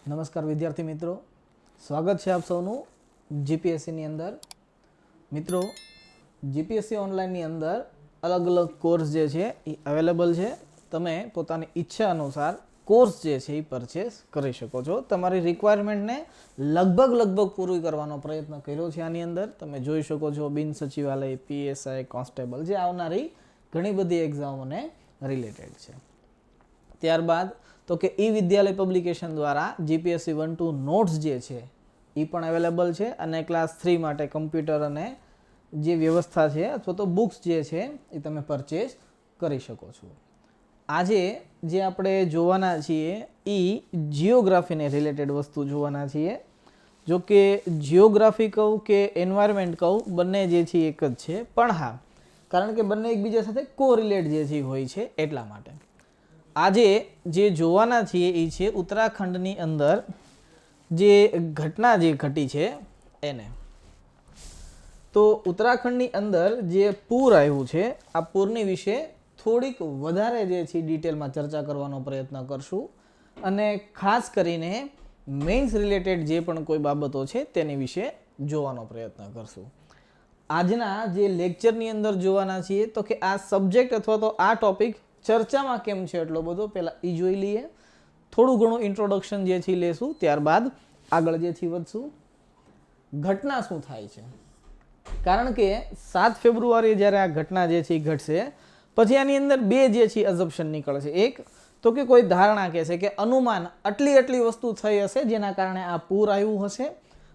નમસ્કાર વિદ્યાર્થી મિત્રો, સ્વાગત છે આપ સૌનું જીપીએસસીની અંદર. મિત્રો, જીપીએસસી ઓનલાઈનની અંદર અલગ અલગ કોર્સ જે છે એ અવેલેબલ છે. તમે પોતાની ઈચ્છા અનુસાર કોર્સ જે છે એ પરચેસ કરી શકો છો. તમારી રિક્વાયરમેન્ટને લગભગ પૂરી કરવાનો પ્રયત્ન કર્યો છે. આની અંદર તમે જોઈ શકો છો બિન સચિવાલય, પીએસઆઈ, કોન્સ્ટેબલ જે આવનારી ઘણી બધી એક્ઝામોને રિલેટેડ છે. ત્યારબાદ તો કે ઈ વિદ્યાલય પબ્લિકેશન દ્વારા જીપીએસસી 1-2 નોટ્સ જે છે એ પણ અવેલેબલ છે અને ક્લાસ 3 માટે કમ્પ્યુટર અને જે વ્યવસ્થા છે અથવા તો બુક્સ જે છે એ તમે પરચેસ કરી શકો છો. આજે જે આપણે જોવાના છીએ એ જિયોગ્રાફીને રિલેટેડ વસ્તુ જોવાના છીએ. જો કે જિયોગ્રાફી કહું કે એન્વાયરમેન્ટ કહું, બંને જે છે એક જ છે, પણ હા, કારણ કે બંને એકબીજા સાથે કોરિલેટ જે છે હોય છે એટલા માટે. આજે જે જોવાના છીએ એ છે ઉત્તરાખંડની અંદર જે ઘટના જે ઘટી છે એને. તો ઉત્તરાખંડની અંદર જે પૂર આવ્યું છે, આ પૂરની વિશે થોડીક વધારે જે છે ડિટેલમાં ચર્ચા કરવાનો પ્રયત્ન કરશું અને ખાસ કરીને મેઇન્સ રિલેટેડ જે પણ કોઈ બાબતો છે તેની વિશે જોવાનો પ્રયત્ન કરશું. આજના જે લેક્ચરની અંદર જોવાના છીએ તો કે આ સબ્જેક્ટ અથવા તો આ ટોપિક ચર્ચામાં કેમ છે એટલો બધો પહેલાં એ જોઈ લઈએ. થોડું ઘણું ઇન્ટ્રોડક્શન જે છે લેશું, ત્યારબાદ આગળ જે છે વધશું. ઘટના શું થાય છે? કારણ કે 7 ફેબ્રુઆરીએ જ્યારે આ ઘટના જે છે એ ઘટશે પછી આની અંદર બે જે છે અઝમ્પશન નીકળશે. એક તો કે કોઈ ધારણા કહેશે કે અનુમાન આટલી વસ્તુ થઈ હશે જેના કારણે આ પૂર આવ્યું હશે,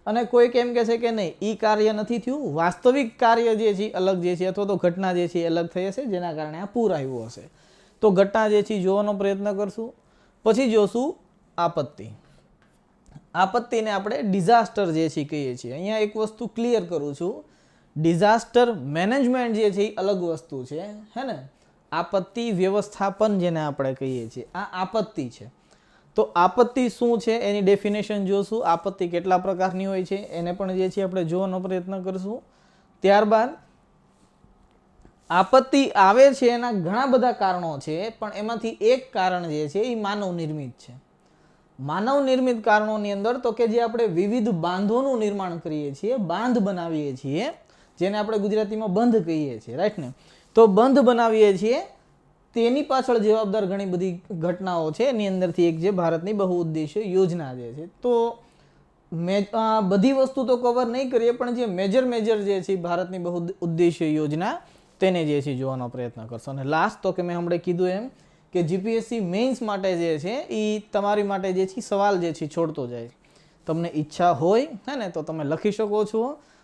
અને કોઈ કેમ કહેશે કે નહીં, એ કાર્ય નથી થયું, વાસ્તવિક કાર્ય જે છે અલગ જે છે અથવા તો ઘટના જે છે અલગ થઈ હશે જેના કારણે આ પૂર આવ્યું હશે. તો ઘટના જે છે જોવાનો પ્રયત્ન કરશું. પછી જોશું આપત્તિ. આપત્તિને આપણે ડિઝાસ્ટર જે છે કહીએ છીએ. અહીંયા એક વસ્તુ ક્લિયર કરું છું, ડિઝાસ્ટર મેનેજમેન્ટ જે છે એ અલગ વસ્તુ છે, હે ને. આપત્તિ વ્યવસ્થાપન જેને આપણે કહીએ છીએ, આ આપત્તિ છે. તો આપત્તિ શું છે એની ડેફિનેશન જોશું. આપત્તિ કેટલા પ્રકારની હોય છે એને પણ જે છે આપણે જોવાનો પ્રયત્ન કરશું. ત્યારબાદ આપત્તિ આવે છે એના ઘણા બધા કારણો છે, પણ એમાંથી એક કારણ જે છે એ માનવ નિર્મિત છે. માનવ નિર્મિત કારણોની અંદર તો કે જે આપણે વિવિધ બાંધોનું નિર્માણ કરીએ છીએ, બાંધ બનાવીએ છીએ, જેને આપણે ગુજરાતીમાં બંધ કહીએ છીએ, રાઈટ ને. તો બંધ બનાવીએ છીએ તેની પાછળ જવાબદાર ઘણી બધી ઘટનાઓ છે. એની અંદરથી એક જે ભારતની બહુઉદ્દેશ્ય યોજના જે છે. તો બધી વસ્તુ તો કવર નહીં કરીએ, પણ જે મેજર જે છે ભારતની બહુઉદ્દેશ્ય યોજના તેને જે છે જોવાનો પ્રયત્ન કરશો. અને લાસ્ટ તો કે મેં હમણાં કીધું એમ કે જીપીએસસી મેઇન્સ માટે જે છે એ તમારી માટે જે છે સવાલ જે છે છોડતો જાય. તમને ઈચ્છા હોય હે ને તો તમે લખી શકો છો,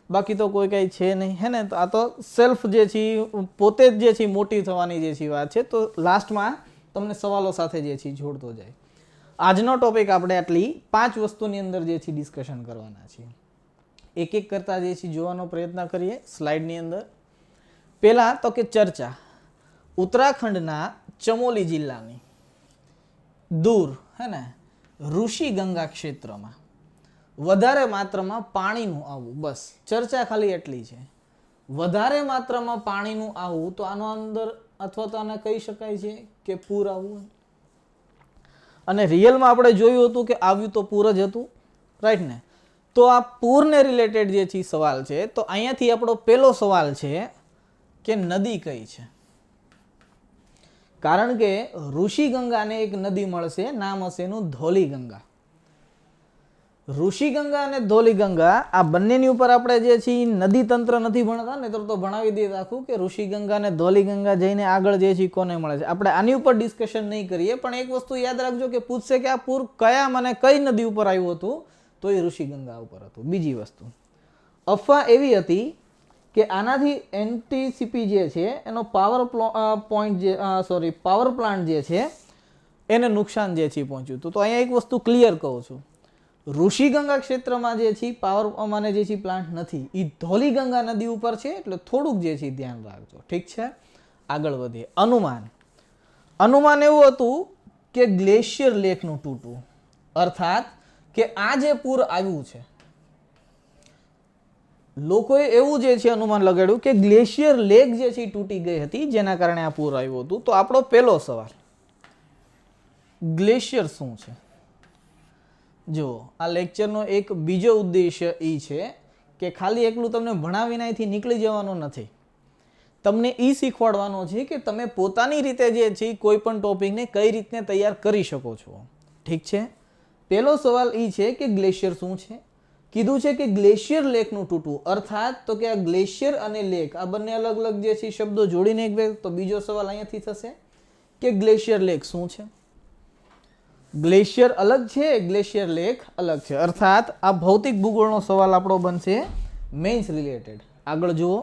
બાકી તો કોઈ કંઈ છે નહીં, હે ને. તો આ તો સેલ્ફ જે છે પોતે જ જે છે મોટી થવાની જે છે વાત છે. તો લાસ્ટમાં તમને સવાલો સાથે જે છે જોડતો જાય. આજનો ટોપિક આપણે આટલી 5 વસ્તુની અંદર જે છે ડિસ્કશન કરવાના છીએ. એક એક કરતા જે છે જોવાનો પ્રયત્ન કરીએ સ્લાઇડની અંદર. પહેલા તો કે ચર્ચા ઉત્તરાખંડના ચમોલી જિલ્લાની દૂર હે ને ઋષિગંગા ક્ષેત્રમાં વધારે માત્રામાં પાણીનું આવવું. બસ ચર્ચા ખાલી એટલી છે, વધારે માત્રામાં પાણીનું આવવું. તો આનો અંદર અથવા તો આને કહી શકાય છે કે પૂર આવવું. અને રિયલમાં આપણે જોયું હતું કે આવ્યું તો પૂર જ હતું, રાઈટ ને. તો આ પૂરને રિલેટેડ જે છે સવાલ છે. તો અહીંયાથી આપણો પહેલો સવાલ છે કે નદી કઈ છે? કારણ કે ઋષિગંગાને એક નદી મળશે, નામ હશે એનું ધૌલીગંગા. ઋષિગંગા અને ધૌલીગંગા આ બંનેની ઉપર આપણે જે છે નદી તંત્ર નથી ભણતા ને, તો ભણાવી દઈએ આખું કે ઋષિગંગા અને ધૌલીગંગા જઈને આગળ જે છે કોને મળે છે. આપણે આની ઉપર ડિસ્કશન નહીં કરીએ, પણ એક વસ્તુ યાદ રાખજો કે પૂછશે કે આ પૂર કયા મને કઈ નદી ઉપર આવ્યું હતું, તો એ ઋષિગંગા ઉપર હતું. બીજી વસ્તુ અફવા એવી હતી કે આનાથી એનટીસીપી જે છે એનો પાવર પ્લાન્ટ જે છે એને નુકસાન જે છે પહોંચ્યું હતું. તો અહીંયા એક વસ્તુ ક્લિયર કહું છું, ઋષિગંગા ક્ષેત્રમાં જે છે પાવર મને જે છે પ્લાન્ટ નથી, એ ધૌલીગંગા નદી ઉપર છે. એટલે થોડુંક જે છે ધ્યાન રાખજો, ઠીક છે. આગળ વધીએ. અનુમાન એવું હતું કે ગ્લેશિયર લેકનું તૂટવું, અર્થાત કે આ જે પૂર આવ્યું છે, લોકોએ એવું જે છે અનુમાન લગાડ્યું કે ગ્લેશિયર લેક જે છે તૂટી ગઈ હતી જેના કારણે આ પૂર આવ્યું હતું. તો આપણો પહેલો સવાલ, ગ્લેશિયર શું છે? જુઓ, આ લેક્ચરનો એક બીજો ઉદ્દેશ્ય એ છે કે ખાલી એકલું તમને ભણાવીને અહીંથી નીકળી જવાનો નથી. તમને એ શીખવાડવાનો છે કે તમે પોતાની રીતે જે છે કોઈ પણ ટોપિકને કઈ રીતને તૈયાર કરી શકો છો. ઠીક છે. પહેલો સવાલ એ છે કે ગ્લેશિયર શું છે. કીધું છે કે ગ્લેશિયર લેકનું તૂટવું, અર્થાત તો કે આ ગ્લેશિયર અને લેક આ બંને અલગ અલગ જે છે શબ્દો જોડીને એક બે. તો બીજો સવાલ અહીંયાથી થશે કે ગ્લેશિયર લેક શું છે. ગ્લેશિયર અલગ છે, ગ્લેશિયર લેક અલગ છે, અર્થાત આ ભૌતિક ભૂગોળનો સવાલ આપણો બનશે મેઇન્સ રિલેટેડ. આગળ જુઓ,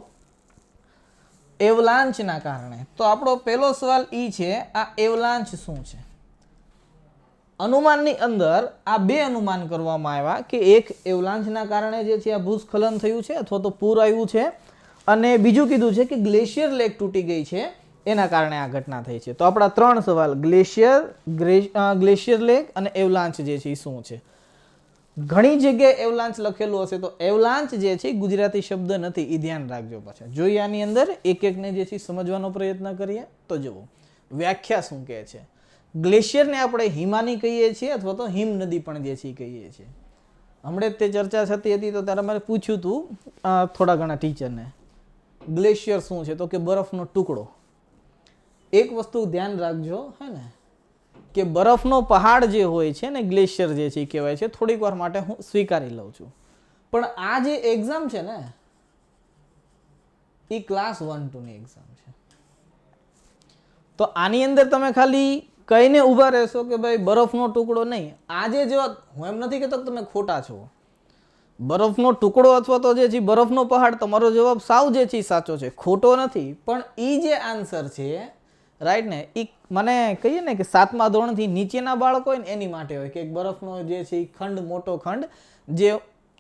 એવલાન્ચના કારણે. તો આપણો પહેલો સવાલ એ છે આ એવલાન્ચ શું છે. અનુમાનની અંદર આ બે અનુમાન કરવામાં આવ્યા કે એક એવલાન્ચના કારણે જે છે આ ભૂસ્ખલન થયું છે અથવા તો પૂર આવ્યું છે, અને બીજું કીધું છે કે ગ્લેશિયર લેક તૂટી ગઈ છે એના કારણે આ ઘટના થઈ છે. તો આપણા ત્રણ સવાલ ગ્લેશિયર લેક અને એવલાન્ચ જે છે એ શું છે. ઘણી જગ્યાએ એવલાન્ચ લખેલું હશે તો એવલાન્ચ જે છે ગુજરાતી શબ્દ નથી, એ ધ્યાન રાખજો. પાછા જોઈએ આની અંદર એક એકને જે છે સમજવાનો પ્રયત્ન કરીએ. તો જુઓ, વ્યાખ્યા શું કહે છે. ગ્લેશિયરને આપણે હિમાની કહીએ છીએ અથવા તો હિમ નદી પણ જે છે કહીએ છીએ. હમણાં તે ચર્ચા થતી હતી તો ત્યારે મારે પૂછ્યું હતું થોડા ઘણા ટીચરને, ગ્લેશિયર શું છે તો કે બરફનો ટુકડો. એક વસ્તુ ધ્યાન રાખજો હે ને કે બરફનો પહાડ જે હોય છે ને ગ્લેશિયર જે છે કહેવાય છે. થોડીક વાર માટે હું સ્વીકારી લઉં છું, પણ આ જે એક્ઝામ છે ને એ ક્લાસ 1-2 ની એક્ઝામ છે. તો આની અંદર તમે ખાલી કહીને ઊભા રહેશો કે ભાઈ બરફનો ટુકડો નહીં. આજે જો હું એમ નથી કહેતો કે તમે ખોટા છો. બરફનો ટુકડો અથવા તો જે છે બરફનો પહાડ, તમારો જવાબ સાવ જે છે સાચો છે, ખોટો નથી. પણ એ જે આન્સર છે રાઈટ ને, એ મને કહીએ ને કે 7મા ધોરણથી નીચેના બાળકો હોય ને એની માટે હોય કે એક બરફનો જે છે એ ખંડ, મોટો ખંડ જે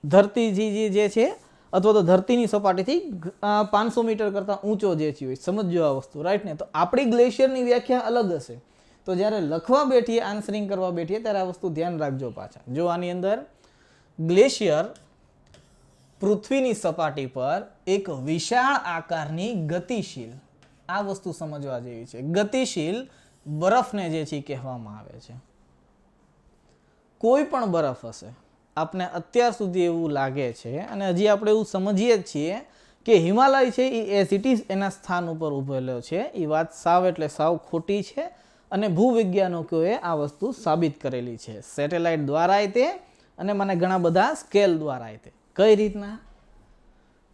ધરતીથી જે છે અથવા તો ધરતીની સપાટીથી 500 મીટર કરતાં ઊંચો જે છે હોય. સમજો આ વસ્તુ રાઈટ ને. તો આપણી ગ્લેશિયરની વ્યાખ્યા અલગ હશે. તો જ્યારે લખવા બેઠીએ, આન્સરિંગ કરવા બેઠીએ ત્યારે આ વસ્તુ ધ્યાન રાખજો. પાછા જો આની અંદર ગ્લેશિયર પૃથ્વીની સપાટી પર એક વિશાળ આકારની ગતિશીલ, આ વસ્તુ સમજવા જેવી છે, ગતિશીલ બરફને જે છે કહેવામાં આવે છે. કોઈ પણ બરફ હશે, આપણે અત્યાર સુધી એવું લાગે છે અને હજી આપણે એવું સમજીએ જ છીએ કે હિમાલય છે એ એઝ ઇટ ઇઝ એના સ્થાન ઉપર ઉભેલો છે. એ વાત સાવ એટલે સાવ ખોટી છે અને ભૂવૈજ્ઞાનિકોએ આ વસ્તુ સાબિત કરેલી છે, સેટેલાઇટ દ્વારા તે અને મને ઘણા બધા સ્કેલ દ્વારા તે. કઈ રીતના?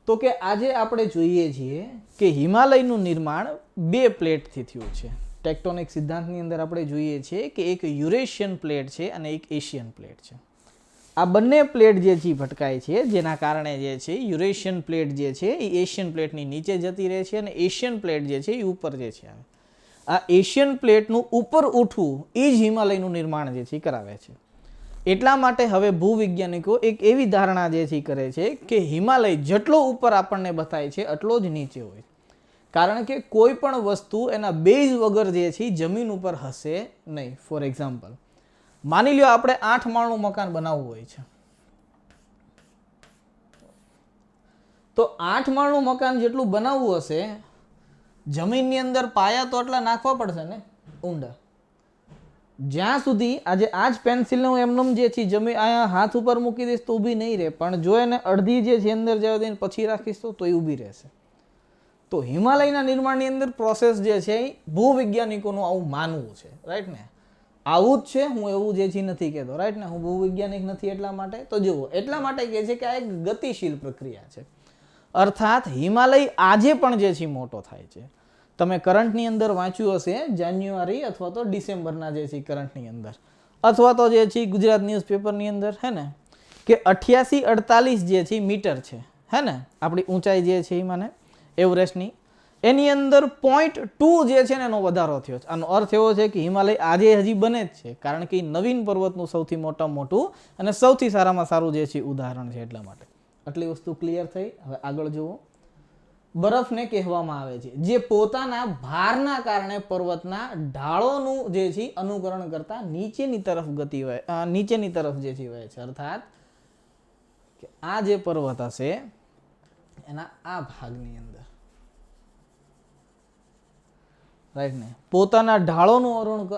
તો કે આજે આપણે જોઈએ છીએ કે હિમાલયનું નિર્માણ બે પ્લેટથી થયું છે. ટેક્ટોનિક સિદ્ધાંતની અંદર આપણે જોઈએ છીએ કે એક યુરેશિયન પ્લેટ છે અને એક એશિયન પ્લેટ છે. આ બંને પ્લેટ જે છે ભટકાય છે, જેના કારણે જે છે યુરેશિયન પ્લેટ જે છે એ એશિયન પ્લેટની નીચે જતી રહે છે અને એશિયન પ્લેટ જે છે એ ઉપર જે છે આવે. આ એશિયન પ્લેટનું ઉપર ઉઠવું એ જ હિમાલયનું નિર્માણ જે છે કરાવે છે. એટલા માટે હવે ભૂવિજ્ઞાનિકો એક એવી ધારણા જે છે કરે છે કે હિમાલય જેટલો ઉપર આપણને બતાય છે એટલો જ નીચે હોય. કારણ કે કોઈ પણ વસ્તુ એના બેઝ વગર જે છે જમીન ઉપર હશે નહીં. ફોર એક્ઝામ્પલ, માની લો આપણે 8 માળનું મકાન બનાવવું હોય છે, તો 8 માળનું મકાન જેટલું બનાવવું હશે, જમીનની અંદર પાયા તો એટલા નાખવા પડશે ને ઊંડા. જ્યાં સુધી આજે આ જ પેન્સિલને હું એમનેમ જે છે જમીન અહીંયા હાથ ઉપર મૂકી દઈશ તો ઊભી નહીં રહે, પણ જો એને અડધી જે છે અંદર જવા દઈને પછી રાખીશ તો એ ઊભી રહેશે. તો હિમાલયના નિર્માણની અંદર પ્રોસેસ જે છે એ ભૂવૈજ્ઞાનિકોનું આવું માનવું છે. રાઈટ ને? આવું જ છે, હું એવું જે છે નથી કહેતો. રાઈટ ને? હું ભૂવૈજ્ઞાનિક નથી એટલા માટે. તો જુઓ, એટલા માટે કહે છે કે આ એક ગતિશીલ પ્રક્રિયા છે. અર્થાત હિમાલય આજે પણ જે છે મોટો થાય છે. તમે કરંટની અંદર વાંચ્યું હશે જાન્યુઆરી અથવા તો ડિસેમ્બરના જે છે કરંટની અંદર, અથવા તો જે છે ગુજરાત ન્યૂઝપેપરની અંદર હે ને કે 8848 જે છે મીટર છે હે ને આપણી ઊંચાઈ જે છે મને એવરેસ્ટની, એની અંદર 0.2 જે છે ને એનો વધારો થયો છે. આનો અર્થ એવો છે કે હિમાલય આજે હજી બને જ છે, કારણ કે નવીન પર્વતનું સૌથી મોટામાં મોટું અને સૌથી સારામાં સારું જે છે ઉદાહરણ છે. એટલા માટે આટલી વસ્તુ ક્લિયર થઈ. હવે આગળ જુઓ, બરફને કહેવામાં આવે છે જે પોતાના ભારના કારણે પર્વતના ઢાળોનું જે છે અનુકરણ કરતા નીચેની તરફ ગતિ હોય, નીચેની તરફ જે છે વહે છે. અર્થાત કે આ જે પર્વત હશે એના આ ભાગની અંદર રાઈટ ને પોતાના ઢાળોનું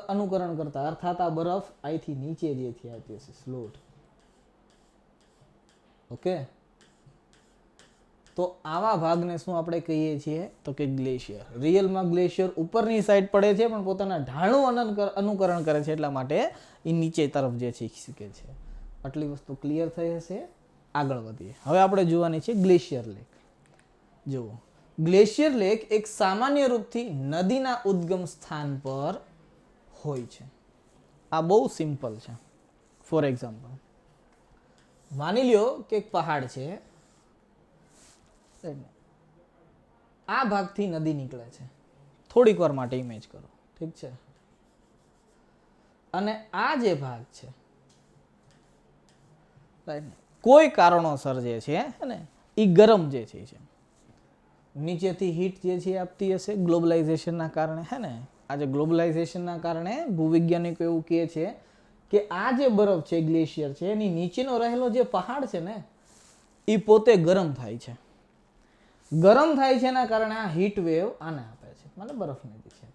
અનુકરણ કરતા, અર્થાત આ બરફ અહીંથી નીચે જે આવતી હશે સ્લોટ, ઓકે, તો આવા ભાગને શું આપણે કહીએ છીએ તો કે ગ્લેશિયર. રિયલમાં ગ્લેશિયર ઉપરની સાઈડ પડે છે પણ પોતાના ઢાળનું અનુકરણ કરે છે, એટલા માટે એ નીચે તરફ જે છે શીખે છે. આટલી વસ્તુ ક્લિયર થઈ હશે. આગળ વધીએ. હવે આપણે જોવાની છે ગ્લેશિયર લેક. જુઓ, ગ્લેશિયર લેક એક સામાન્ય રૂપથી નદીના ઉદ્ગમ સ્થાન પર હોય છે. આ બહુ સિમ્પલ છે. ફોર એક્ઝામ્પલ, માની લ્યો કે એક પહાડ છે, આ ભાગથી નદી નીકળે છે. થોડીક વાર માટે ઇમેજ કરો, ઠીક છે. અને આ જે ભાગ છે, કોઈ કારણોસર જે છે ને એ ગરમ જે છે નીચેથી હીટ જે છે આપતી હશે ગ્લોબલાઇઝેશનના કારણે. હે ને, આજે ગ્લોબલાઇઝેશનના કારણે ભૂવિજ્ઞાનિકો એવું કહે છે કે આ જે બરફ છે, ગ્લેશિયર છે, એની નીચેનો રહેલો જે પહાડ છે ને એ પોતે ગરમ થાય છે. ગરમ થાય છે એના કારણે આ હીટ વેવ આને આપે છે, মানে બરફને જે છે.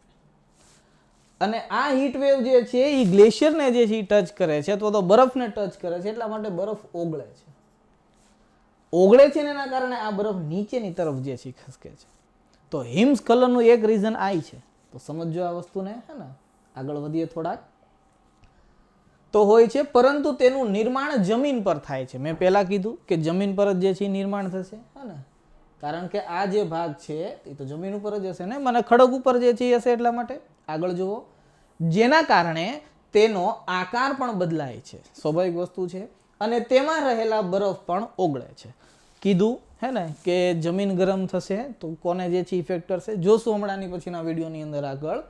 અને આ હીટ વેવ જે છે એ ગ્લેશિયરને જે છે એ ટચ કરે છે અથવા તો બરફને ટચ કરે છે, એટલા માટે બરફ ઓગળે છે. ઓગળે છે ને એના કારણે આ બરફ નીચેની તરફ જે છે ખસકે છે. તો હિમસ્ખલનનું એક રીઝન આ છે. તો સમજો આ વસ્તુને. હે ને, આગળ વધીએ થોડાક. તો હોય છે, પરંતુ તેનું નિર્માણ જમીન પર થાય છે. મેં પહેલા કીધું કે જમીન પર જ જે છે નિર્માણ થશે. હે ને, કારણ કે આ જે ભાગ છે એ તો જમીન ઉપર જ હશે ને, મને ખડક ઉપર જે છે હશે, એટલા માટે. આગળ જુઓ, જેના કારણે તેનો આકાર પણ બદલાય છે, સ્વાભાવિક વસ્તુ છે. અને તેમાં રહેલા બરફ પણ ઓગળે છે. કીધું હે ને કે જમીન ગરમ થશે તો કોને જે છે ઇફેક્ટ કરશે, જોશું હમણાંની પછીના વિડીયોની અંદર આગળ.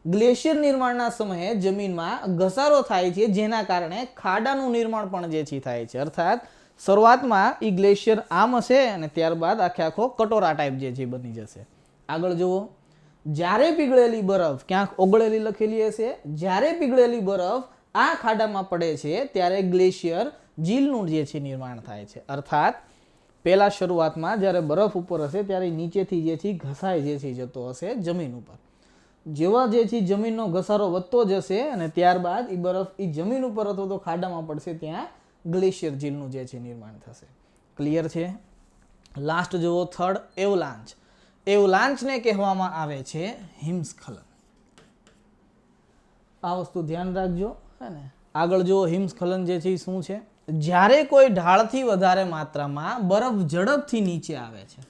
ગ્લેશિયર નિર્માણના સમયે જમીનમાં ઘસારો થાય છે, જેના કારણે ખાડાનું નિર્માણ પણ જે છે થાય છે. અર્થાત શરૂઆતમાં એ ગ્લેશિયર આમ હશે અને ત્યારબાદ આખે આખો કટોરા ટાઈપ જે છે બની જશે. આગળ જુઓ, જ્યારે પીગળેલી બરફ, ક્યાંક ઓગળેલી લખેલી હશે, જ્યારે પીગળેલી બરફ આ ખાડામાં પડે છે ત્યારે ગ્લેશિયર ઝીલનું જે છે નિર્માણ થાય છે. અર્થાત પહેલા શરૂઆતમાં જ્યારે બરફ ઉપર હશે ત્યારે નીચેથી જે છે ઘસાઈ જે છે જતો હશે જમીન ઉપર. જેવા જે છે જમીનનો ઘસારો વધતો જશે અને ત્યારબાદ એ બરફ એ જમીન ઉપર અથવા તો ખાડામાં પડશે, ત્યાં ગ્લેશિયર ઝીલનું જે છે નિર્માણ થશે. ક્લિયર છે? લાસ્ટ જુઓ, થર્ડ, એવલાંચ. એવલાંચને કહેવામાં આવે છે હિમસ્ખલન. આ વસ્તુ ધ્યાન રાખજો. હે ને, આગળ જુઓ, હિમસ્ખલન જે છે એ શું છે? જ્યારે કોઈ ઢાળથી વધારે માત્રામાં બરફ ઝડપથી નીચે આવે છે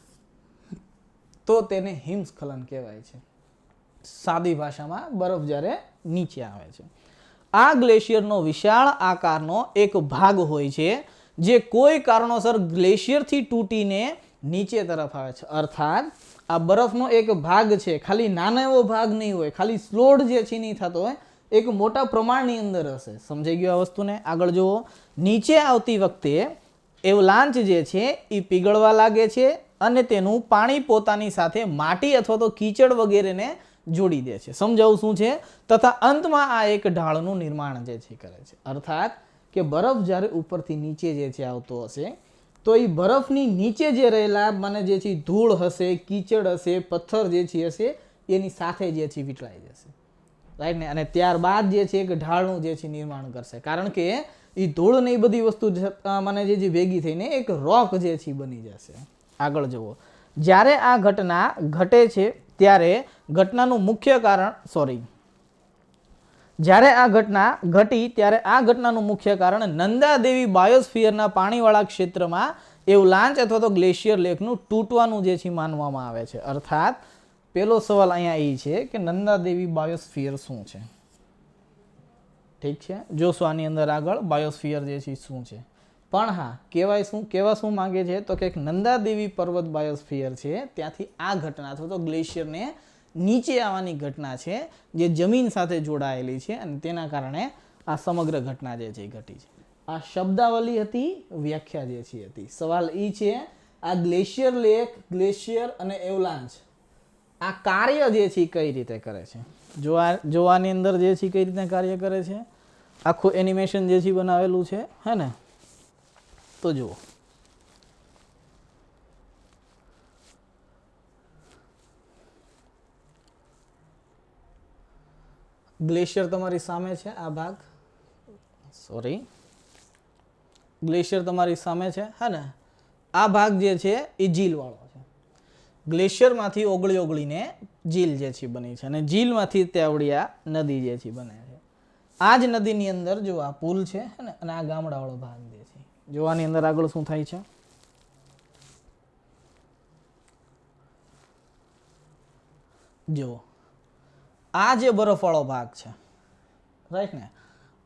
તો તેને હિમસ્ખલન કહેવાય છે. સાદી ભાષામાં બરફ જ્યારે નીચે આવે છે. આ ગ્લેશિયરનો વિશાળ આકારનો એક ભાગ હોય છે જે કોઈ કારણોસર ગ્લેશિયરથી તૂટીને નીચે તરફ આવે છે. અર્થાત આ બરફનો એક ભાગ છે, ખાલી નાનો એવો ભાગ નહીં હોય, ખાલી સ્લોડ જે છે નહીં થતો હોય, એક મોટા પ્રમાણની અંદર હશે. સમજાઈ ગયું આ વસ્તુને? આગળ જુઓ, નીચે આવતી વખતે એવલાંચ જે છે એ પીગળવા લાગે છે અને તેનું પાણી પોતાની સાથે માટી અથવા તો કીચડ વગેરેને જોડી દે છે. સમજાવું શું છે? તથા અંતમાં આ એક ઢાળનું નિર્માણ જે છે કરે છે. અર્થાત કે બરફ જ્યારે ઉપરથી નીચે જે છે આવતો હશે તો એ બરફની નીચે જે રહેલા મને જે છે ધૂળ હશે, કીચડ હશે, પથ્થર જે છે હશે, એની સાથે જે છે વીંટળાઈ જશે. રાઈટ ને? અને ત્યારબાદ જે છે એક ઢાળનું જે છે નિર્માણ કરશે, કારણ કે એ ધૂળ ને એ બધી વસ્તુ મને જે ભેગી થઈને એક રોક જે છે બની જશે. આગળ જુઓ, જ્યારે આ ઘટના ઘટે છે ત્યારે ઘટનાનું મુખ્ય કારણ જ્યારે આ ઘટના ઘટી ત્યારે આ ઘટનાનું મુખ્ય કારણ નંદાદેવી બાયોસ્ફિયરના પાણીવાળા ક્ષેત્રમાં એવલાંચ અથવા તો ગ્લેશિયર લેકનું તૂટવાનું જે છે માનવામાં આવે છે. અર્થાત પહેલો સવાલ અહીંયા એ છે કે નંદાદેવી બાયોસ્ફિયર શું છે? ઠીક છે, જોશો આની અંદર આગળ બાયોસ્ફિયર જે છે શું છે. પણ હા, કહેવા શું માંગે છે તો કે નંદાદેવી પર્વત બાયોસ્ફિયર છે, ત્યાંથી આ ઘટના અથવા તો ગ્લેશિયરને નીચે આવવાની ઘટના છે જે જમીન સાથે જોડાયેલી છે અને તેના કારણે આ સમગ્ર ઘટના જે છે ઘટી છે. આ શબ્દાવલી હતી, વ્યાખ્યા જે છે હતી. સવાલ એ છે, આ ગ્લેશિયર લેક, ગ્લેશિયર અને એવલાંચ આ કાર્ય જે છે કઈ રીતે કરે છે? જોવાની અંદર જે છે કઈ રીતે કાર્ય કરે છે, આખું એનિમેશન જે છે બનાવેલું છે. હે ને, તો જુઓ, ગ્લેશિયર તમારી સામે છે, આ ભાગ ગ્લેશિયર તમારી સામે છે હે ને, આ ભાગ જે છે એ ઝીલવાળો છે. ગ્લેશિયરમાંથી ઓગળીને ઝીલ જે છે બની છે, અને ઝીલમાંથી તેવડી આ નદી જે છે બને છે. આ જ નદીની અંદર જો આ પુલ છે ને, અને આ ગામડાવાળો ભાગ જે છે, જોવાની અંદર આગળ શું થાય છે, જો આ જે બરફવાળો ભાગ છે, રાઈટ ને,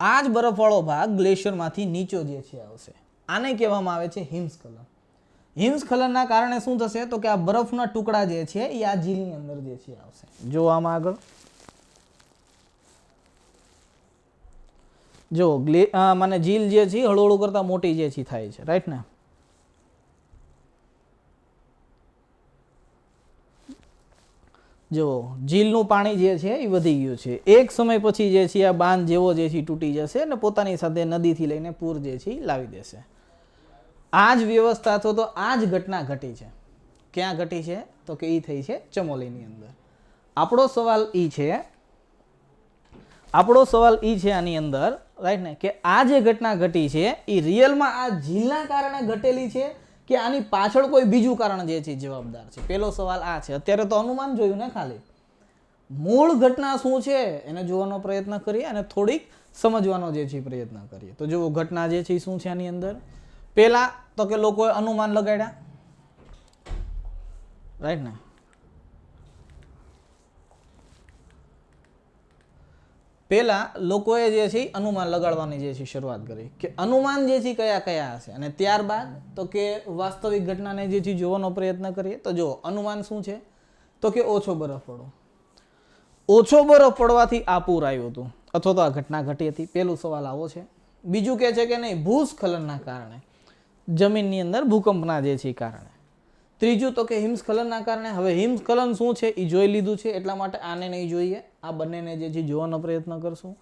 આ જ બરફવાળો ભાગ ગ્લેશિયરમાંથી નીચો જે છે આવશે. આને કહેવામાં આવે છે હિમસ્ખલન. હિમસ્ખલનના કારણે શું થશે તો કે આ બરફના ટુકડા જે છે એ આ ઝીલની અંદર જે છે આવશે. જો આમાં આગળ જો મને ઝીલ જે છે હળુહળુ કરતા મોટી જે છે થાય છે, રાઈટ ને. જો ઝીલનું પાણી જે છે એ વધી ગયું છે. એક સમય પછી જે છે આ બાંધ જેવો જે છે તૂટી જશે અને પોતાની સાથે નદીથી લઈને પૂર જે છે લાવી દેશે. આ જ વ્યવસ્થા તો આ જ ઘટના ઘટી છે. ક્યાં ઘટી છે તો કે એ થઈ છે ચમોલીની અંદર. આપણો સવાલ ઈ છે આની અંદર, રાઈટ ને, કે આ જે ઘટના ઘટી છે એ રિયલમાં આ ઝીલના કારણે ઘટેલી છે કે આની પાછળ કોઈ બીજું કારણ જે છે જવાબદાર છે. પેલો સવાલ આ છે. અત્યારે તો અનુમાન જોયું ને, ખાલી મૂળ ઘટના શું છે એને જોવાનો પ્રયત્ન કરીએ અને થોડીક સમજવાનો જે છે પ્રયત્ન કરીએ. તો જુઓ ઘટના જે છે શું છે આની અંદર. પેલા તો કે લોકોએ અનુમાન લગાડ્યા, રાઈટ ને. પેલા લોકોએ જે છે અનુમાન લગાડવાની જે છે શરૂઆત કરી કે અનુમાન જે છે કયા કયા હશે, અને ત્યારબાદ તો કે વાસ્તવિક ઘટનાને જે છે જોવાનો પ્રયત્ન કરીએ. તો જો અનુમાન શું છે તો કે ઓછો બરફ પડવાથી આ પૂર આવ્યું હતું અથવા તો આ ઘટના ઘટી હતી. પેલું સવાલ આવો છે. બીજું કહે છે કે નહીં, ભૂસ્ખલનના કારણે, જમીનની અંદર ભૂકંપના જે છે કારણે. ત્રીજું તો કે હિમસ્ખલનના કારણે. હવે હિમસ્ખલન શું છે એ જોઈ લીધું છે, એટલા માટે આને નહીં જોઈએ, આ બંનેને જે છે જોવાનો પ્રયત્ન કરશું.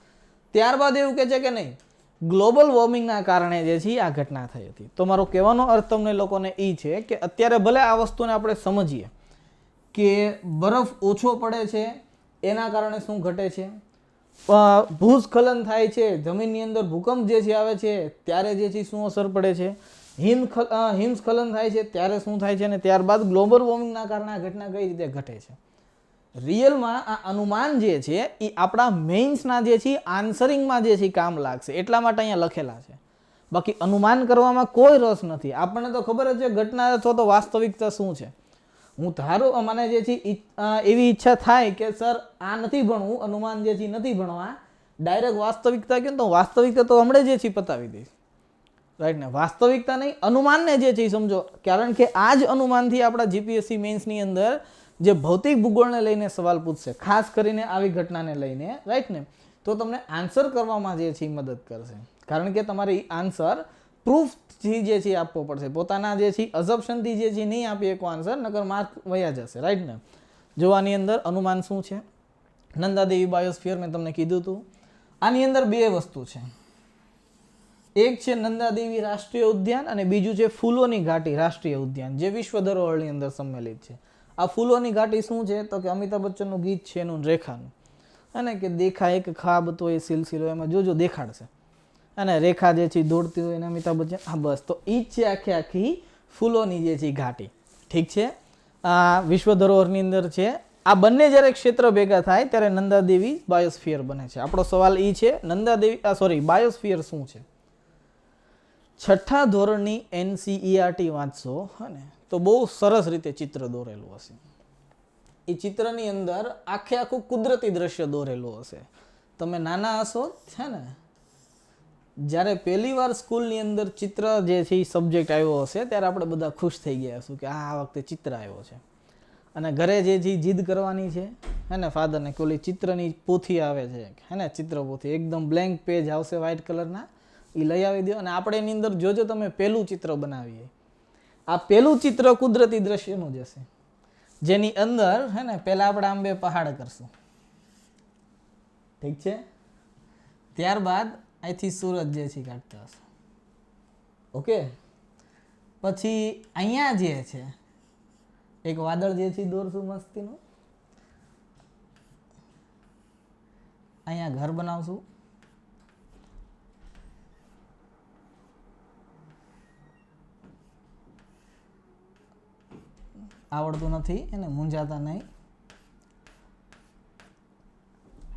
ત્યારબાદ એવું કહે છે કે નહીં, ગ્લોબલ વોર્મિંગના કારણે જે છે આ ઘટના થઈ હતી. તો મારો કહેવાનો અર્થ તમને લોકોને એ છે કે અત્યારે ભલે આ વસ્તુને આપણે સમજીએ કે બરફ ઓછો પડે છે એના કારણે શું ઘટે છે, ભૂસ્ખલન થાય છે, જમીનની અંદર ભૂકંપ જે છે આવે છે ત્યારે જે છે શું અસર પડે છે, હિમસ્ખલન થાય છે ત્યારે શું થાય છે, અને ત્યારબાદ ગ્લોબલ વોર્મિંગના કારણે આ ઘટના કઈ રીતે ઘટે છે. રિયલમાં આ અનુમાન જે છે એ આપણા મેઇન્સના જે છે આન્સરિંગમાં જે છે કામ લાગશે, એટલા માટે અહીંયા લખેલા છે. બાકી અનુમાન કરવામાં કોઈ રસ નથી. આપણને તો ખબર જ છે ઘટના અથવા તો વાસ્તવિકતા શું છે. હું ધારું મને જે છે એવી ઈચ્છા થાય કે સર આ નથી ભણવું, અનુમાન જે છે નથી ભણવા, ડાયરેક્ટ વાસ્તવિકતા કહે તો વાસ્તવિકતા તો હમણાં જે છે પતાવી દઈશ, રાઈટ ને. વાસ્તવિકતા નહીં, અનુમાનને જે છે સમજો, કારણ કે આ જ અનુમાનથી આપણા જીપીએસસી મેઇન્સની અંદર જે ભૌતિક ભૂગોળને લઈને સવાલ પૂછશે, ખાસ કરીને આવી ઘટનાને લઈને, રાઈટ ને, તો તમને આન્સર કરવામાં જે છે મદદ કરશે. કારણ કે તમારે આન્સર પ્રૂફથી જે છે આપવો પડશે. પોતાના જે છે અઝમ્પશનથી જે છે નહીં આપી શકો આન્સર, નકર માર્ક વયા જશે, રાઈટ ને. જોવાની અંદર અનુમાન શું છે, નંદાદેવી બાયોસ્ફિયર મેં તમને કીધું હતું. આની અંદર બે વસ્તુ છે, એક છે નંદાદેવી રાષ્ટ્રીય ઉદ્યાન અને બીજું છે ફૂલોની ઘાટી રાષ્ટ્રીય ઉદ્યાન, જે વિશ્વ ધરોહરની અંદર સંમેલિત છે. આ ફૂલોની ઘાટી શું છે તો કે અમિતાભ બચ્ચનનું ગીત છે એનું રેખાનું, અને કે દેખા એક ખાબ તો એ સિલસિલો, એમાં જોજો દેખાડશે, અને રેખા જે છે દોડતી હોય એને અમિતાભ બચ્ચન, હા બસ, તો એ જ છે આખી ફૂલોની જે છે ઘાટી. ઠીક છે, આ વિશ્વ ધરોહરની અંદર છે. આ બંને જ્યારે ક્ષેત્ર ભેગા થાય ત્યારે નંદાદેવી બાયોસ્ફિયર બને છે. આપણો સવાલ એ છે બાયોસ્ફિયર શું છે. છઠ્ઠા ધોરણની NCERT વાંચશો ને તો બહુ સરસ રીતે ચિત્ર દોરેલું હશે. એ ચિત્રની અંદર આખું કુદરતી દ્રશ્ય દોરેલું હશે. તમે નાના હશો છે ને, જ્યારે પહેલી વાર સ્કૂલની અંદર ચિત્ર જે છે એ સબ્જેક્ટ આવ્યો હશે ત્યારે આપણે બધા ખુશ થઈ ગયા હશું કે આ વખતે ચિત્ર આવ્યો છે. અને ઘરે જે જીદ કરવાની છે હે ને ફાધરને, કે ઓલી ચિત્રની પોથી આવે છે હે ને, ચિત્ર પોથી એકદમ બ્લેન્ક પેજ આવશે વ્હાઇટ કલરના, એ લઈ આવી દો. અને આપણે એની અંદર જોજો તમે પહેલું ચિત્ર બનાવીએ, આ પહેલું ચિત્ર કુદરતી દ્રશ્યનું જ હશે, જેની અંદર હે ને પહેલા આપણે આંબે પહાડ કરશું, ઠીક છે, ત્યારબાદ અહીંથી સુરત જે છે કાઢતા હશે, ઓકે. પછી અહીંયા જે છે એક વાદળ જે છે દોરશું મસ્તીનું, અહીંયા ઘર બનાવશું, આવડતું નથી એને મૂંઝાતા નહીં,